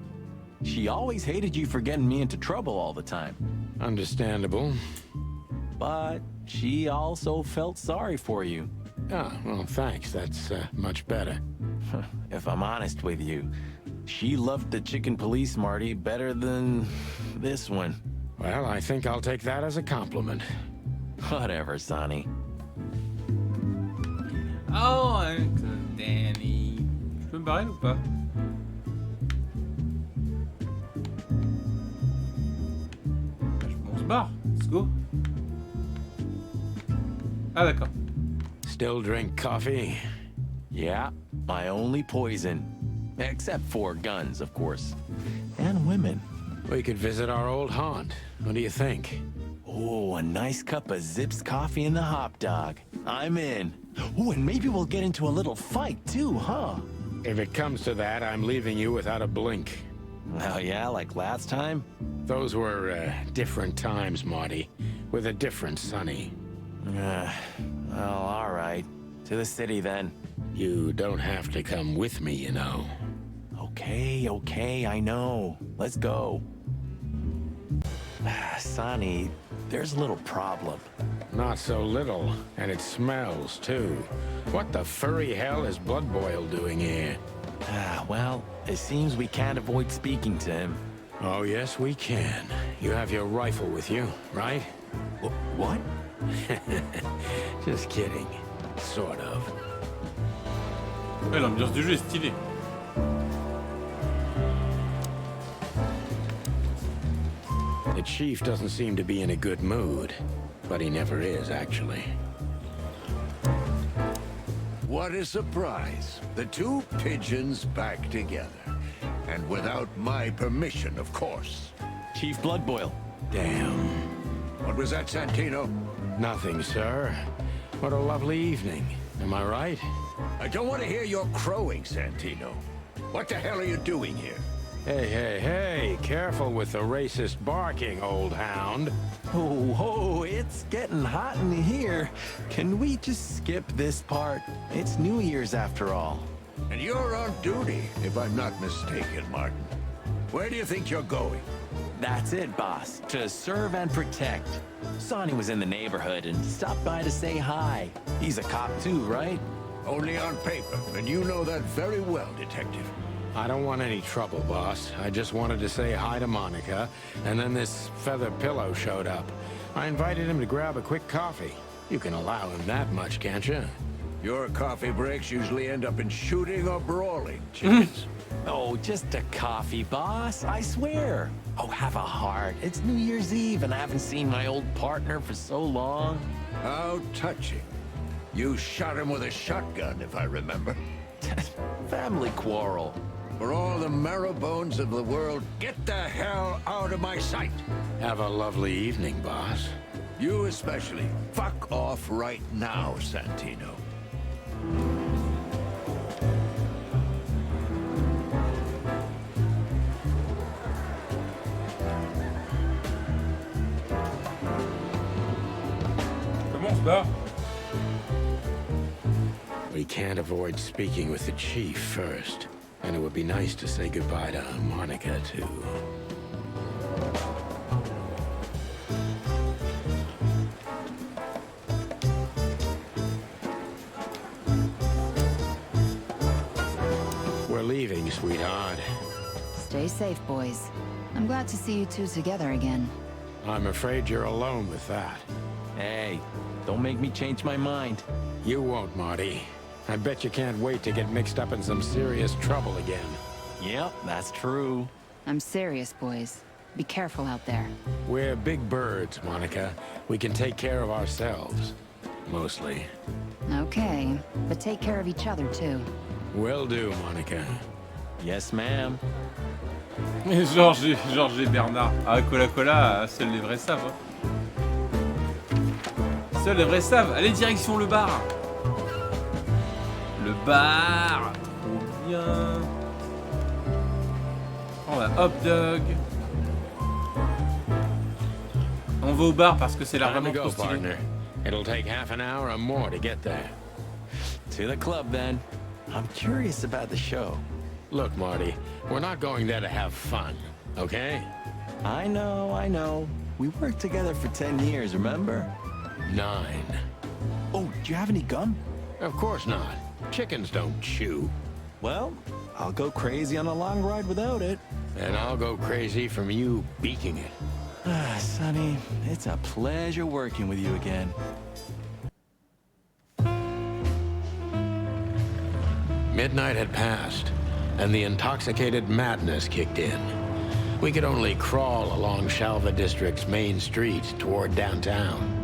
She always hated you for getting me into trouble all the time. Understandable. But she also felt sorry for you. Ah, well, thanks. That's much better. If I'm honest with you, she loved the chicken police, Marty, better than this one. Well, I think I'll take that as a compliment. Whatever, Sonny. Oh, Uncle Danny. Je peux me barrer ou pas? On se barre. Let's go. Ah, d'accord. Still drink coffee? Yeah, my only poison. Except for guns, of course. And women. We could visit our old haunt. What do you think? Oh, a nice cup of Zips coffee and the hot dog. I'm in. Oh, and maybe we'll get into a little fight too, huh? If it comes to that, I'm leaving you without a blink. Oh yeah, like last time? Those were different times, Marty. With a different Sonny. Well, all right. To the city then. You don't have to come with me, you know. Okay, I know. Let's go. Sonny, there's a little problem. Not so little, and it smells, too. What the furry hell is Blood Boil doing here? Well, it seems we can't avoid speaking to him. Oh, yes, we can. You have your rifle with you, right? What? Just kidding. Sort of. Ouais, l'ambiance du jeu est stylée. The chief doesn't seem to be in a good mood, but he never is, actually. What a surprise. The two pigeons back together. And without my permission, of course. Chief Blood Boil. Damn. What was that, Santino? Nothing, sir. What a lovely evening. Am I right? I don't want to hear your crowing, Santino. What the hell are you doing here? Hey, careful with the racist barking, old hound. Oh, it's getting hot in here. Can we just skip this part? It's New Year's after all. And you're on duty, if I'm not mistaken, Martin. Where do you think you're going? That's it, boss. To serve and protect. Sonny was in the neighborhood and stopped by to say hi. He's a cop too, right? Only on paper, and you know that very well, Detective. I don't want any trouble, boss. I just wanted to say hi to Monica, and then this feather pillow showed up. I invited him to grab a quick coffee. You can allow him that much, can't you? Your coffee breaks usually end up in shooting or brawling, chickens. Oh, just a coffee, boss. I swear. Oh, have a heart. It's New Year's Eve, and I haven't seen my old partner for so long. How touching. You shot him with a shotgun, if I remember. Family quarrel. For all the marrow bones of the world, get the hell out of my sight. Have a lovely evening, boss. You especially. Fuck off right now, Santino. Comment on se barre? We can't avoid speaking with the chief first. And it would be nice to say goodbye to Monica, too. We're leaving, sweetheart. Stay safe, boys. I'm glad to see you two together again. I'm afraid you're alone with that. Hey, don't make me change my mind. You won't, Marty. I bet you can't wait to get mixed up in some serious trouble again. Yep, that's true. I'm serious, boys. Be careful out there. We're big birds, Monica. We can take care of ourselves. Mostly. Okay, but take care of each other, too. Will do, Monica. Yes, ma'am. Georges et Bernard. Ah, Cola, seuls les vrais savent. Hein. Seuls les vrais savent. Allez, direction le bar. Le bar. Trop bien. On a hot dog. On va au bar parce que c'est là vraiment trop stylé. Partner. It'll take half an hour or more to get there. To the club, then. I'm curious about the show. Look, Marty, we're not going there to have fun, okay? I know. We worked together for 10 years, remember? 9. Oh, do you have any gum? Of course not. Chickens don't chew. Well, I'll go crazy on a long ride without it. And I'll go crazy from you beaking it. Ah, Sonny, it's a pleasure working with you again. Midnight had passed, and the intoxicated madness kicked in. We could only crawl along Shalva District's main street toward downtown.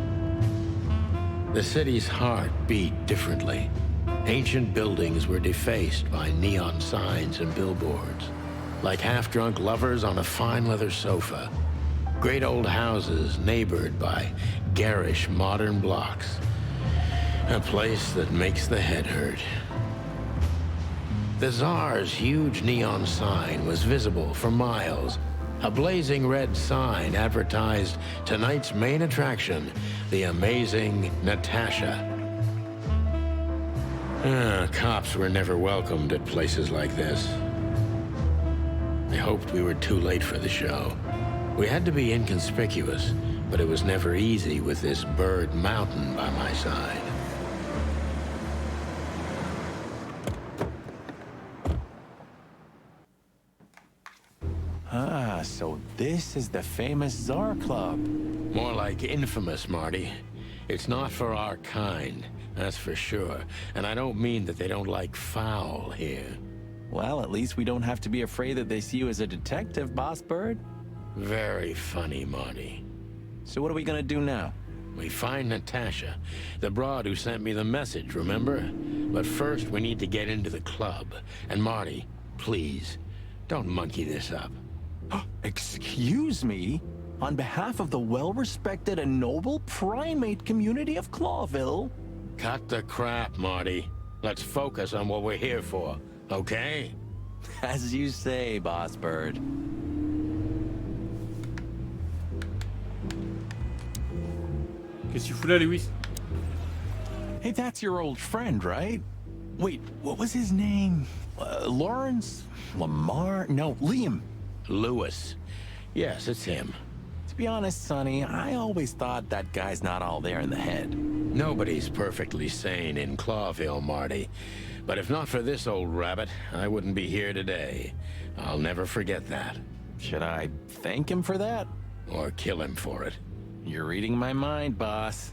The city's heart beat differently. Ancient buildings were defaced by neon signs and billboards, like half-drunk lovers on a fine leather sofa. Great old houses neighbored by garish modern blocks. A place that makes the head hurt. The Tsar's huge neon sign was visible for miles. A blazing red sign advertised tonight's main attraction, the amazing Natasha. Cops were never welcomed at places like this. I hoped we were too late for the show. We had to be inconspicuous, but it was never easy with this bird mountain by my side. Ah, so this is the famous Tsar Club. More like infamous, Marty. It's not for our kind, that's for sure. And I don't mean that they don't like foul here. Well, at least we don't have to be afraid that they see you as a detective, Boss Bird. Very funny, Marty. So what are we gonna do now? We find Natasha, the broad who sent me the message, remember? But first, we need to get into the club. And Marty, please, don't monkey this up. Excuse me? On behalf of the well-respected and noble primate community of Clawville? Cut the crap, Marty. Let's focus on what we're here for, okay? As you say, Boss Bird. Qu'est-ce que tu fous là, Lewis? Hey, that's your old friend, right? Wait, what was his name? Lawrence? Lamar? No, Liam. Lewis. Yes, it's him. To be honest, Sonny, I always thought that guy's not all there in the head. Nobody's perfectly sane in Clawville, Marty. But if not for this old rabbit, I wouldn't be here today. I'll never forget that. Should I thank him for that? Or kill him for it? You're reading my mind, boss.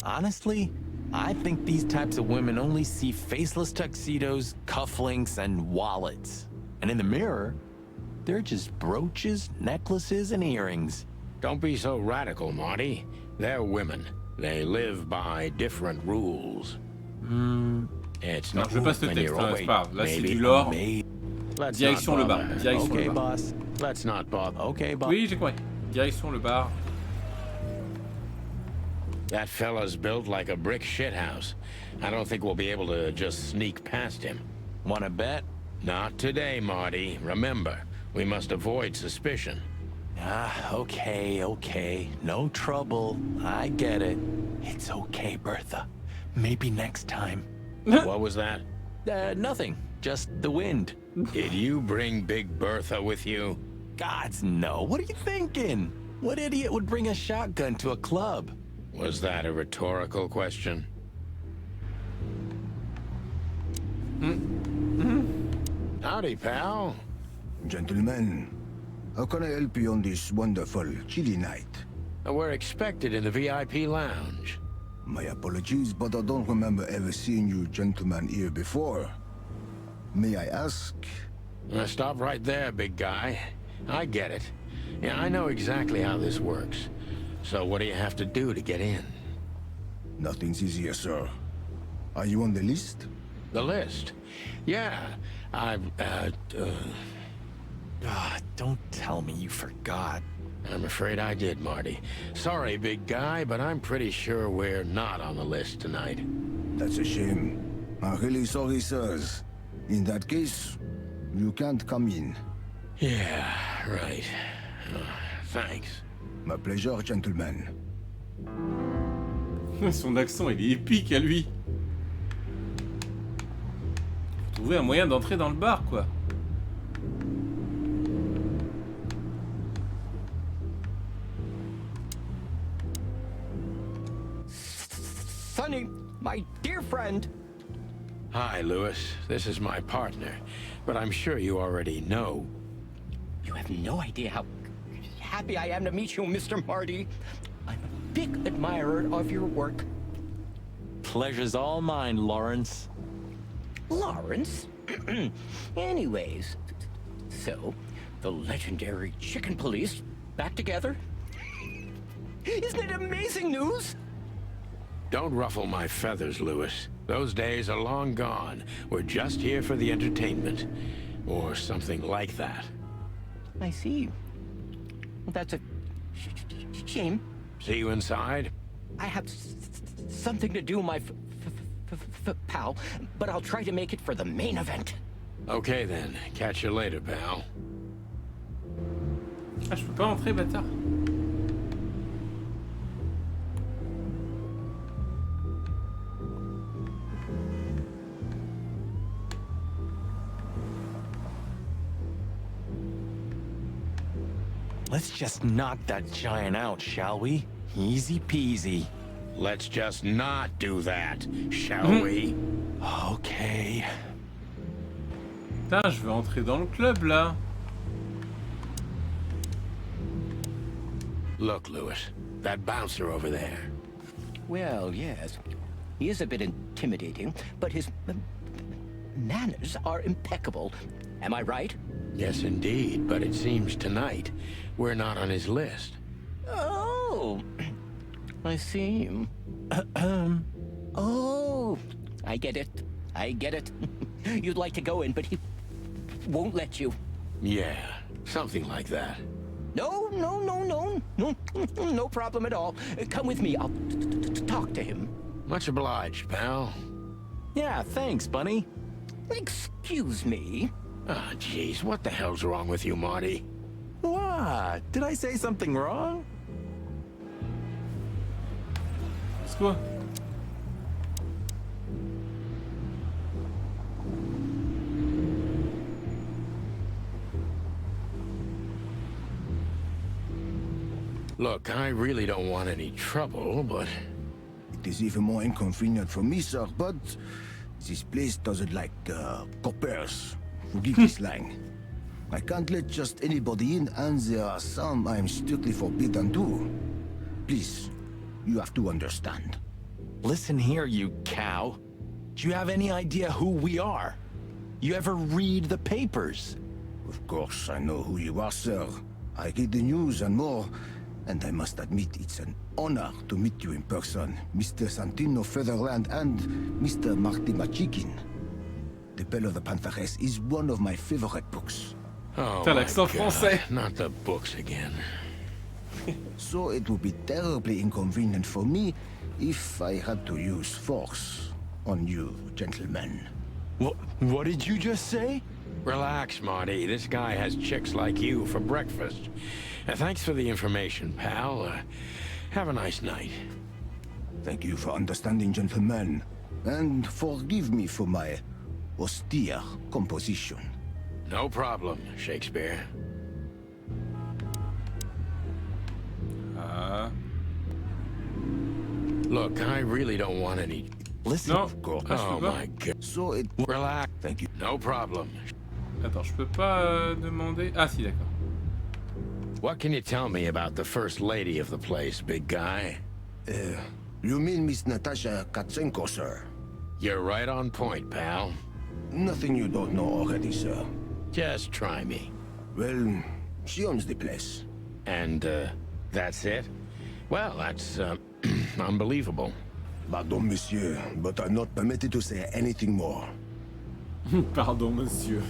Honestly, I think these types of women only see faceless tuxedos, cufflinks, and wallets. And in the mirror, they're just brooches, necklaces, and earrings. Don't be so radical, Marty. They're women. They live by different rules. It's not je passe le texte, c'est pas grave. Là, c'est du lore. Direction le bar. Direction okay, le bar. boss. Let's not bother. Okay, boss. Oui, j'ai compris. Direction le bar. That fella's built like a brick shithouse. I don't think we'll be able to just sneak past him. Wanna bet? Not today, Marty. Remember, we must avoid suspicion. Okay. No trouble. I get it. It's okay, Bertha. Maybe next time. What was that? Nothing. Just the wind. Did you bring Big Bertha with you? Gods, no. What are you thinking? What idiot would bring a shotgun to a club? Was that a rhetorical question? Howdy, pal. Gentlemen, how can I help you on this wonderful, chilly night? We're expected in the VIP lounge. My apologies, but I don't remember ever seeing you gentlemen here before. May I ask? Stop right there, big guy. I get it. Yeah, I know exactly how this works. So what do you have to do to get in? Nothing's easier, sir. Are you on the list? The list? Yeah, Don't tell me you forgot. I'm afraid I did, Marty. Sorry, big guy, but I'm pretty sure we're not on the list tonight. That's a shame. I'm really sorry, sirs. In that case, you can't come in. Yeah, right. Thanks. My pleasure, gentlemen. Son accent, il est épique à lui. Faut trouver un moyen d'entrer dans le bar, quoi. Sonny, my dear friend. Hi, Lewis. This is my partner, but I'm sure you already know. You have no idea how happy I am to meet you, Mr. Marty. I'm a big admirer of your work. Pleasure's all mine, Lawrence. Lawrence? Anyways, so, the legendary Chicken Police back together? Isn't it amazing news? Don't ruffle my feathers, Lewis. Those days are long gone. We're just here for the entertainment. Or something like that. I see. Well, that's a shame. See you inside? I have something to do, my pal, but I'll try to make it for the main event. Okay then. Catch you later, pal. Ah, je peux pas entrer, bâtard. Let's just knock that giant out, shall we? Easy peasy. Let's just not do that, shall we? Okay. Putain, je veux entrer dans le club, là. Look, Lewis. That bouncer over there. Well, yes. He is a bit intimidating, but his manners are impeccable. Am I right? Yes, indeed. But it seems tonight we're not on his list. Oh, I see. Oh, I get it. I get it. You'd like to go in, but he won't let you. Yeah, something like that. No, no problem at all. Come with me. I'll talk to him. Much obliged, pal. Yeah, thanks, Bunny. Excuse me. Ah, jeez, what the hell's wrong with you, Marty? What? Did I say something wrong? C'est quoi? Look, I really don't want any trouble, but... It is even more inconvenient for me, sir, but this place doesn't like coppers. Forgive this slang. I can't let just anybody in, and there are some I'm strictly forbidden to. Please, you have to understand. Listen here, you cow. Do you have any idea who we are? You ever read the papers? Of course, I know who you are, sir. I read the news and more, and I must admit it's an honor to meet you in person, Mr. Santino Featherland and Mr. Marty Machikin. The Bell of the Pantheress is one of my favorite books. Oh, T'as my l'accent God, français. not the books again. So it would be terribly inconvenient for me if I had to use force on you, gentlemen. What did you just say? Relax, Marty. This guy has chicks like you for breakfast. Thanks for the information, pal. Have a nice night. Thank you for understanding, gentlemen. And forgive me for my austere composition. No problem, Shakespeare. Look, I really don't want any... Listen, Non. girl. Ah, je Oh peux pas. my god. So it... Relax. Thank you. No problem. Attends, je peux pas demander... Ah si, d'accord. What can you tell me about the first lady of the place, big guy? You mean Miss Natasha Katsenko, sir? You're right on point, pal. Nothing you don't know already, sir. Just try me. Well, she owns the place. And, that's it? Well, that's, unbelievable. Pardon, monsieur, but I'm not permitted to say anything more. Pardon, monsieur.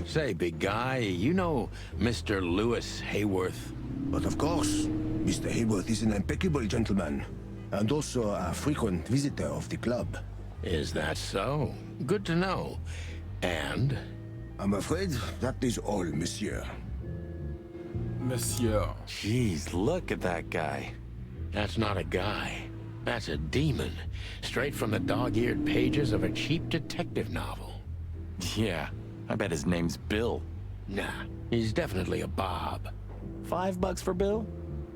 Say, big guy, you know Mr. Lewis Hayworth? But of course, Mr. Hayworth is an impeccable gentleman, and also a frequent visitor of the club. Is that so? Good to know. And? I'm afraid that is all, monsieur. Monsieur. Jeez, look at that guy. That's not a guy. That's a demon. Straight from the dog-eared pages of a cheap detective novel. Yeah, I bet his name's Bill. Nah, he's definitely a Bob. $5 for Bill?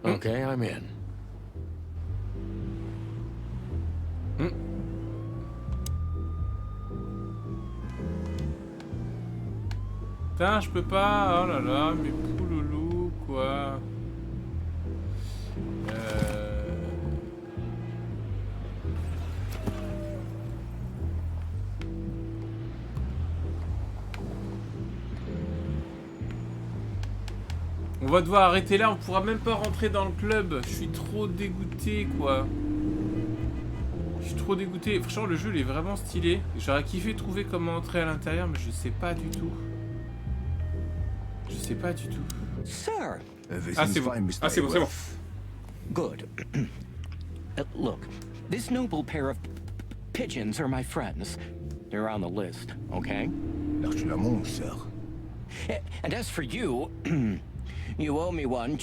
Okay, I'm in. Putain, je peux pas. Oh là là, mais pouloulou, quoi. On va devoir arrêter là, on pourra même pas rentrer dans le club. Je suis trop dégoûté, quoi. Je suis trop dégoûté. Franchement, le jeu, il est vraiment stylé. J'aurais kiffé trouver comment entrer à l'intérieur, mais je sais pas du tout. Je sais pas du tout. Sir. Ah, c'est bon. Ah, c'est bon, c'est bon. Good. Look, this noble pair of pigeons are my friends. They're on the list, okay? L'argent, sir. And as for you, you owe me one,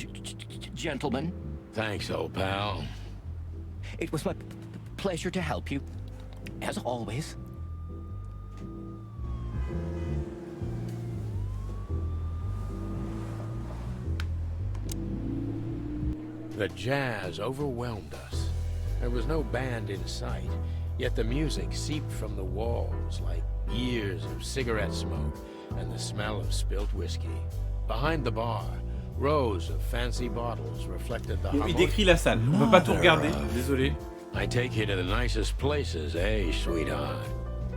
gentlemen. Thanks, old pal. It was my pleasure to help you, as always. The jazz overwhelmed us. There was no band in sight, yet the music seeped from the walls like years of cigarette smoke and the smell of spilt whiskey. Behind the bar, rows of fancy bottles reflected the Il décrit la salle. On peut pas tout regarder. Désolé. I take you to the nicest places, eh, sweetheart?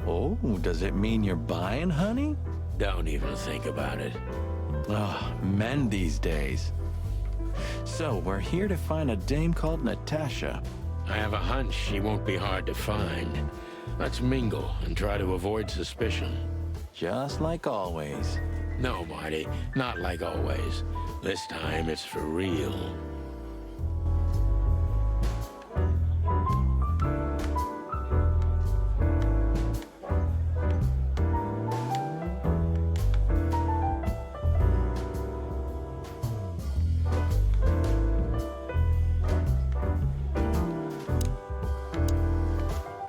Oh, does it mean you're buying, honey? Don't even think about it. Oh, men these days. So, we're here to find a dame called Natasha. I have a hunch she won't be hard to find. Let's mingle and try to avoid suspicion. Just like always. No, Marty, not like always. This time it's for real.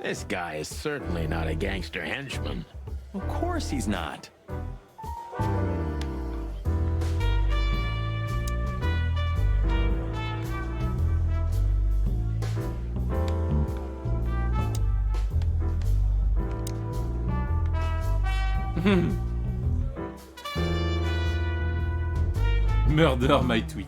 This guy is certainly not a gangster henchman. Of course he's not. Murder my tweet.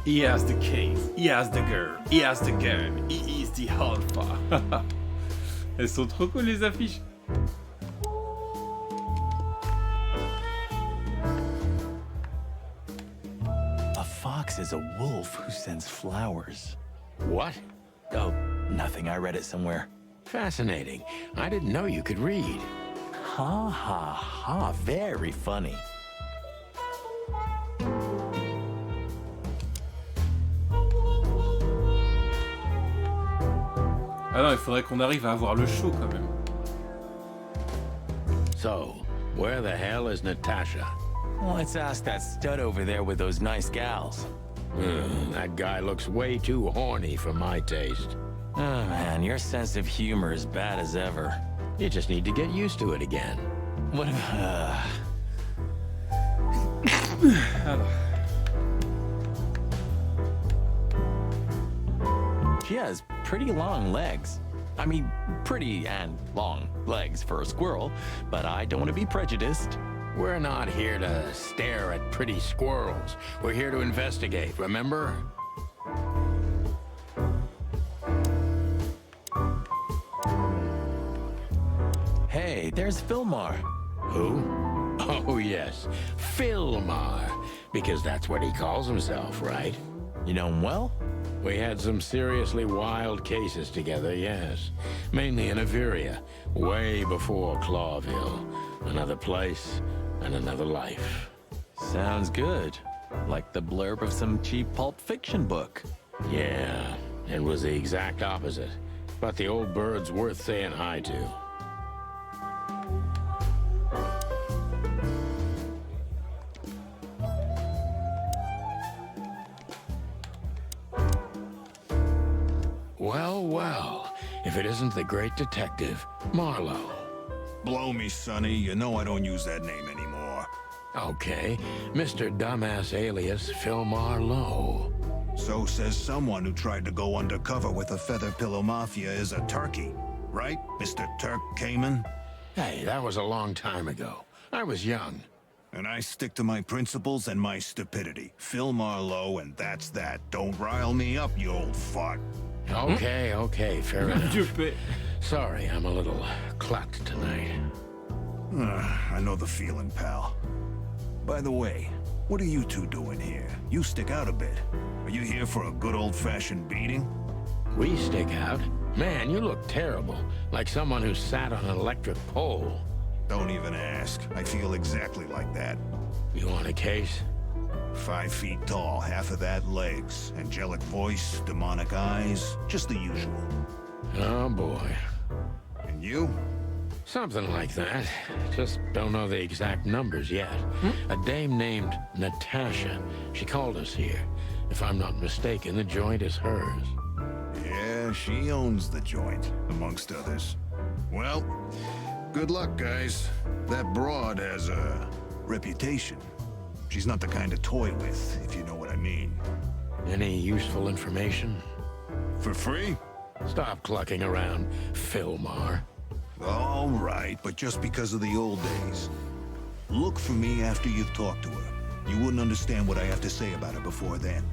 He has the cave, he has the girl, he has the gun, he is the alpha. Elles sont trop cool les affiches. A fox is a wolf who sends flowers. What? Oh, nothing. I read it somewhere. Fascinating. I didn't know you could read. Ha ha ha. Very funny. Ah non, il faudrait qu'on arrive à avoir le show quand même. So, where the hell is Natasha? Let's ask that stud over there with those nice gals. That guy looks way too horny for my taste. Oh man, your sense of humor is bad as ever. You just need to get used to it again. What if... Alors. She has pretty long legs. I mean, pretty and long legs for a squirrel, but I don't want to be prejudiced. We're not here to stare at pretty squirrels. We're here to investigate, remember? Hey, there's Filmar. Who? Oh, yes. Filmar. Because that's what he calls himself, right? You know him well? We had some seriously wild cases together, yes. Mainly in Averia, way before Clawville. Another place and another life. Sounds good. Like the blurb of some cheap Pulp Fiction book. Yeah, it was the exact opposite. But the old bird's worth saying hi to. Well, well, if it isn't the great detective, Marlowe. Blow me, Sonny. You know I don't use that name anymore. Okay, Mr. Dumbass alias Phil Marlowe. So says someone who tried to go undercover with the Feather Pillow Mafia is a turkey. Right, Mr. Turk Cayman? Hey, that was a long time ago. I was young. And I stick to my principles and my stupidity. Phil Marlowe, and that's that. Don't rile me up, you old fart. Okay, fair enough. Sorry, I'm a little clucked tonight. I know the feeling, pal. By the way, what are you two doing here? You stick out a bit. Are you here for a good old-fashioned beating? We stick out? Man, you look terrible. Like someone who sat on an electric pole. Don't even ask. I feel exactly like that. You want a case? 5 feet tall, half of that legs. Angelic voice, demonic eyes, just the usual. Oh boy. And you? Something like that. Just don't know the exact numbers yet. A dame named Natasha. She called us here. If I'm not mistaken, the joint is hers. Yeah, she owns the joint, amongst others. Well, good luck, guys. That broad has a reputation. She's not the kind to toy with, if you know what I mean. Any useful information? For free? Stop clucking around, Filmar. All right, but just because of the old days. Look for me after you've talked to her. You wouldn't understand what I have to say about her before then.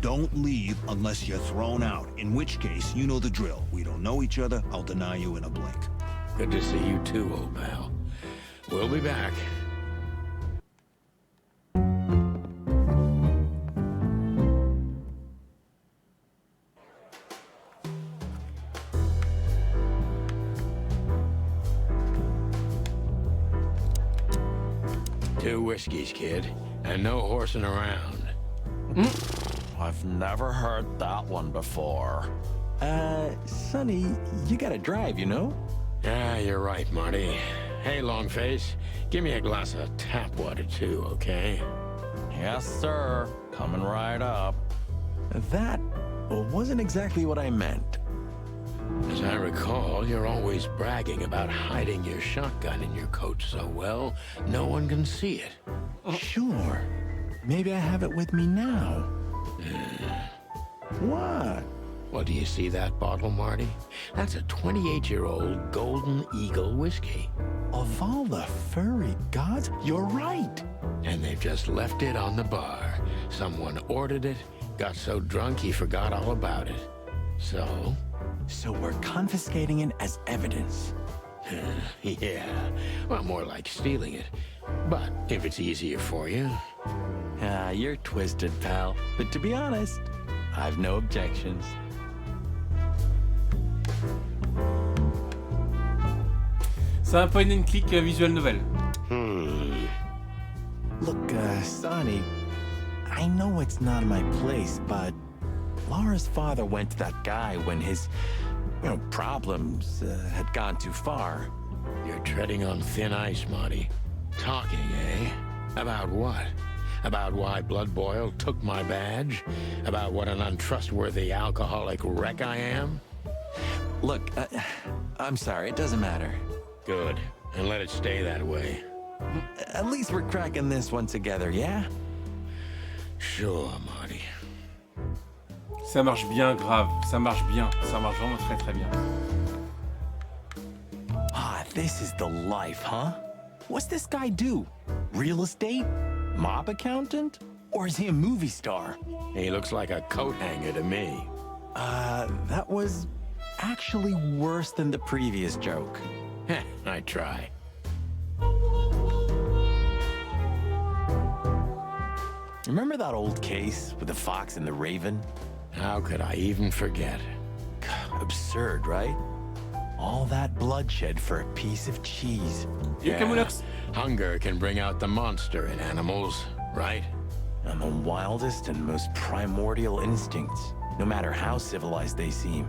Don't leave unless you're thrown out, in which case, you know the drill. We don't know each other, I'll deny you in a blink. Good to see you too, old pal. We'll be back. Two whiskeys, kid, and no horsing around. I've never heard that one before. Sonny, you gotta drive, you know? Yeah, you're right, Marty. Hey, Longface, give me a glass of tap water too, okay? Yes, sir. Coming right up. That wasn't exactly what I meant. As I recall, you're always bragging about hiding your shotgun in your coat so well, no one can see it. Sure. Maybe I have it with me now. What? Well, do you see that bottle, Marty? That's a 28-year-old Golden Eagle whiskey. Of all the furry gods, you're right. And they've just left it on the bar. Someone ordered it, got so drunk he forgot all about it. So? So we're confiscating it as evidence. Yeah, well, more like stealing it. But if it's easier for you. You're twisted, pal. But to be honest, I've no objections. C'est un point and click visual novel. Look, Sonny, I know it's not my place, but Laura's father went to that guy when his, problems had gone too far. You're treading on thin ice, Marty. Talking, eh? About what? About why Blood Boil took my badge? About what an untrustworthy alcoholic wreck I am? Look, I'm sorry, it doesn't matter. Good, and let it stay that way. At least we're cracking this one together, yeah? Sure, Marty. Ça marche bien, grave. Ça marche bien. Ça marche vraiment très très bien. Ah, this is the life, huh? What's this guy do? Real estate? Mob accountant? Or is he a movie star? He looks like a coat hanger to me. That was actually worse than the previous joke. Heh, I try. Remember that old case with the fox and the raven? How could I even forget? Absurd, right? All that bloodshed for a piece of cheese. Yeah, hunger can bring out the monster in animals, right? And the wildest and most primordial instincts, no matter how civilized they seem.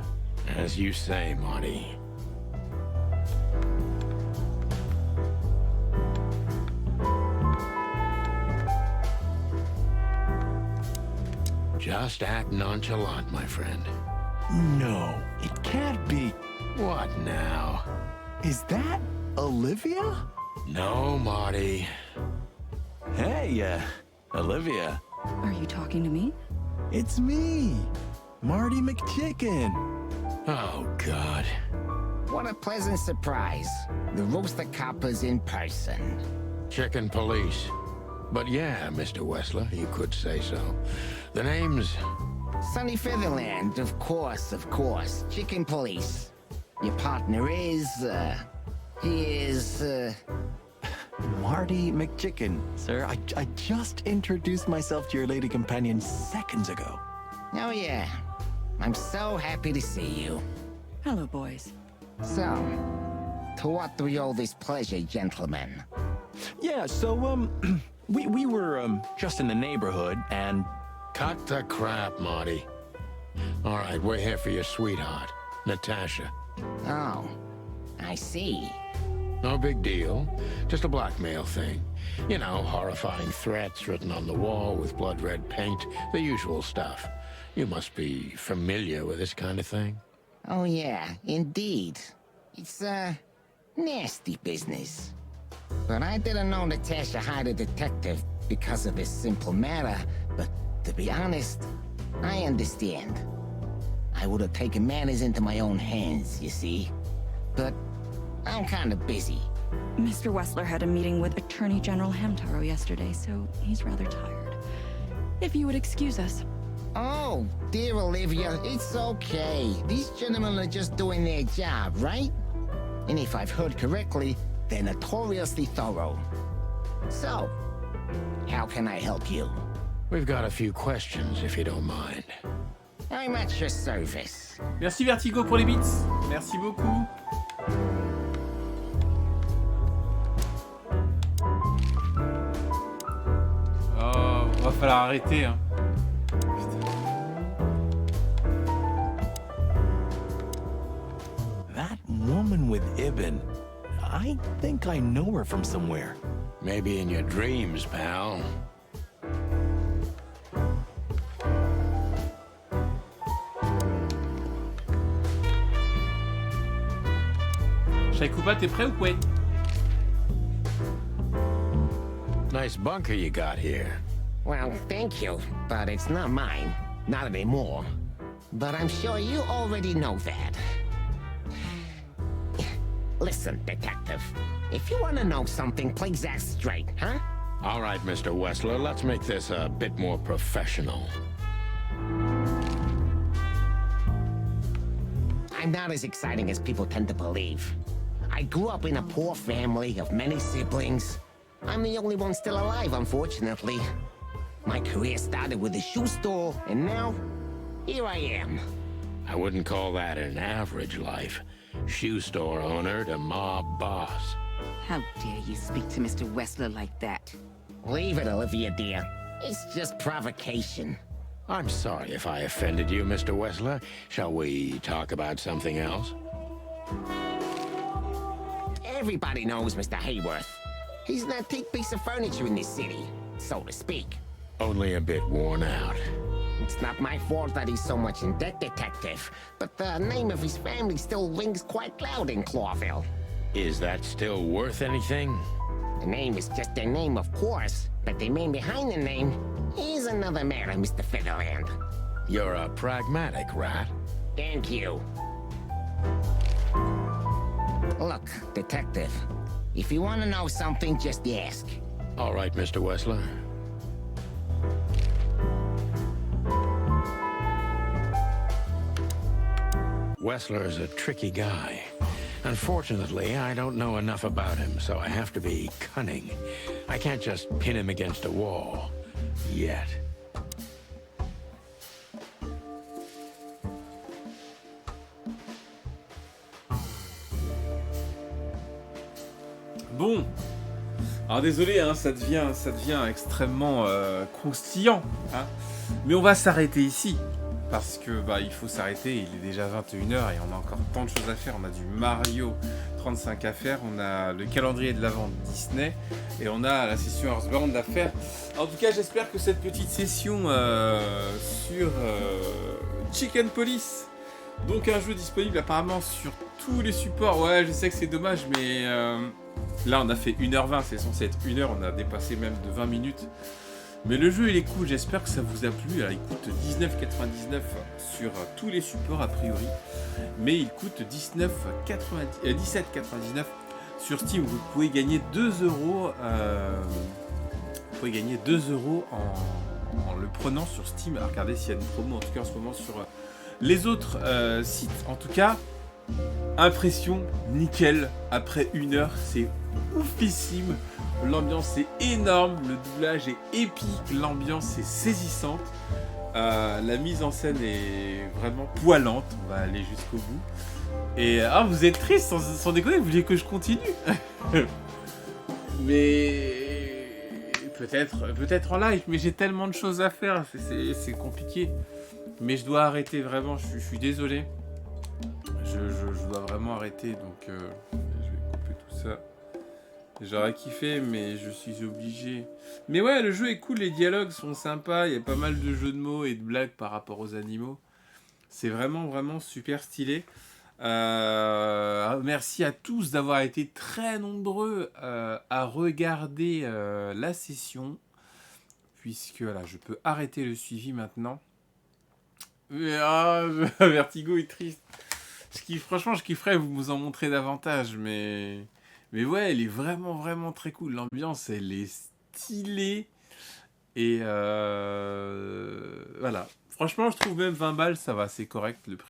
As you say, Marty. Just act nonchalant, my friend. No, it can't be. What now? Is that Olivia? No, Marty. Hey, Olivia. Are you talking to me? It's me, Marty McChicken. Oh, God. What a pleasant surprise. The Rooster Copper's in person. Chicken police. But yeah, Mr. Wessler, you could say so. The name's... Sunny Featherland, of course, of course. Chicken police. Your partner is, he is, Marty McChicken, sir. I just introduced myself to your lady companion seconds ago. Oh, yeah. I'm so happy to see you. Hello, boys. So, to what do we owe this pleasure, gentlemen? Yeah, so, we were, just in the neighborhood, and... Cut the crap, Marty. All right, we're here for your sweetheart, Natasha. Oh, I see. No big deal. Just a blackmail thing. You know, horrifying threats written on the wall with blood-red paint. The usual stuff. You must be familiar with this kind of thing. Oh, yeah, indeed. It's, nasty business. But I didn't know Natasha hired a detective because of this simple matter, but to be honest, I understand. I would have taken matters into my own hands, you see. But I'm kind of busy. Mr. Wessler had a meeting with Attorney General Hamtaro yesterday, so he's rather tired. If you would excuse us. Oh, dear Olivia, it's okay. These gentlemen are just doing their job, right? And if I've heard correctly, they're notoriously thorough. So, how can I help you? We've got a few questions, if you don't mind. I'm at your service. Merci Vertigo pour les beats. Merci beaucoup. Oh, va falloir arrêter, hein. That woman with Ibn, I think I know her from somewhere. Maybe in your dreams, pal. Shaikupa, t'es prêt ou quoi? Nice bunker you got here. Well, thank you, but it's not mine. Not anymore. But I'm sure you already know that. Listen, detective. If you want to know something, please ask straight, huh? All right, Mr. Wessler, let's make this a bit more professional. I'm not as exciting as people tend to believe. I grew up in a poor family of many siblings. I'm the only one still alive, unfortunately. My career started with a shoe store, and now, here I am. I wouldn't call that an average life. Shoe store owner to mob boss. How dare you speak to Mr. Wessler like that? Leave it, Olivia, dear. It's just provocation. I'm sorry if I offended you, Mr. Wessler. Shall we talk about something else? Everybody knows Mr. Hayworth. He's an antique piece of furniture in this city, so to speak. Only a bit worn out. It's not my fault that he's so much in debt, Detective, but the name of his family still rings quite loud in Clawville. Is that still worth anything? The name is just their name, of course, but the man behind the name is another matter, Mr. Featherland. You're a pragmatic rat. Thank you. Look, Detective, if you want to know something, just ask. All right, Mr. Wessler. Wessler is a tricky guy. Unfortunately, I don't know enough about him, so I have to be cunning. I can't just pin him against a wall. Yet. Bon. Alors désolé, hein, ça devient extrêmement croustillant. Hein. Mais on va s'arrêter ici. Parce que il faut s'arrêter, il est déjà 21 h et on a encore tant de choses à faire. On a du Mario 35 à faire, on a le calendrier de l'avant de Disney et on a la session Earthbound à faire. En tout cas, j'espère que cette petite session sur Chicken Police, donc un jeu disponible apparemment sur tous les supports. Ouais, je sais que c'est dommage, mais là on a fait 1 h 20, c'est censé être 1 heure, on a dépassé même de 20 minutes. Mais le jeu il est cool, j'espère que ça vous a plu. Alors, il coûte 19,99 sur tous les supports a priori, mais il coûte 17,99 sur Steam. Vous pouvez gagner 2 €. Vous pouvez gagner 2 € en le prenant sur Steam. Alors, regardez s'il y a une promo en tout cas en ce moment sur les autres sites. En tout cas, impression nickel après 1 heure, c'est oufissime. L'ambiance est énorme, le doublage est épique, l'ambiance est saisissante, la mise en scène est vraiment poilante, on va aller jusqu'au bout. Et vous êtes triste, sans déconner, vous voulez que je continue? Mais peut-être en live, mais j'ai tellement de choses à faire, c'est compliqué. Mais je dois arrêter vraiment, je suis désolé. Je dois vraiment arrêter, donc je vais couper tout ça. J'aurais kiffé, mais je suis obligé. Mais ouais, le jeu est cool, les dialogues sont sympas, il y a pas mal de jeux de mots et de blagues par rapport aux animaux. C'est vraiment super stylé. Merci à tous d'avoir été très nombreux à regarder la session. Puisque là, je peux arrêter le suivi maintenant. Mais Vertigo est triste. Franchement, je kifferais vous en montrer davantage, mais ouais, elle est vraiment très cool. L'ambiance, elle est stylée. Et voilà. Franchement, je trouve même 20 balles, ça va, c'est correct le prix.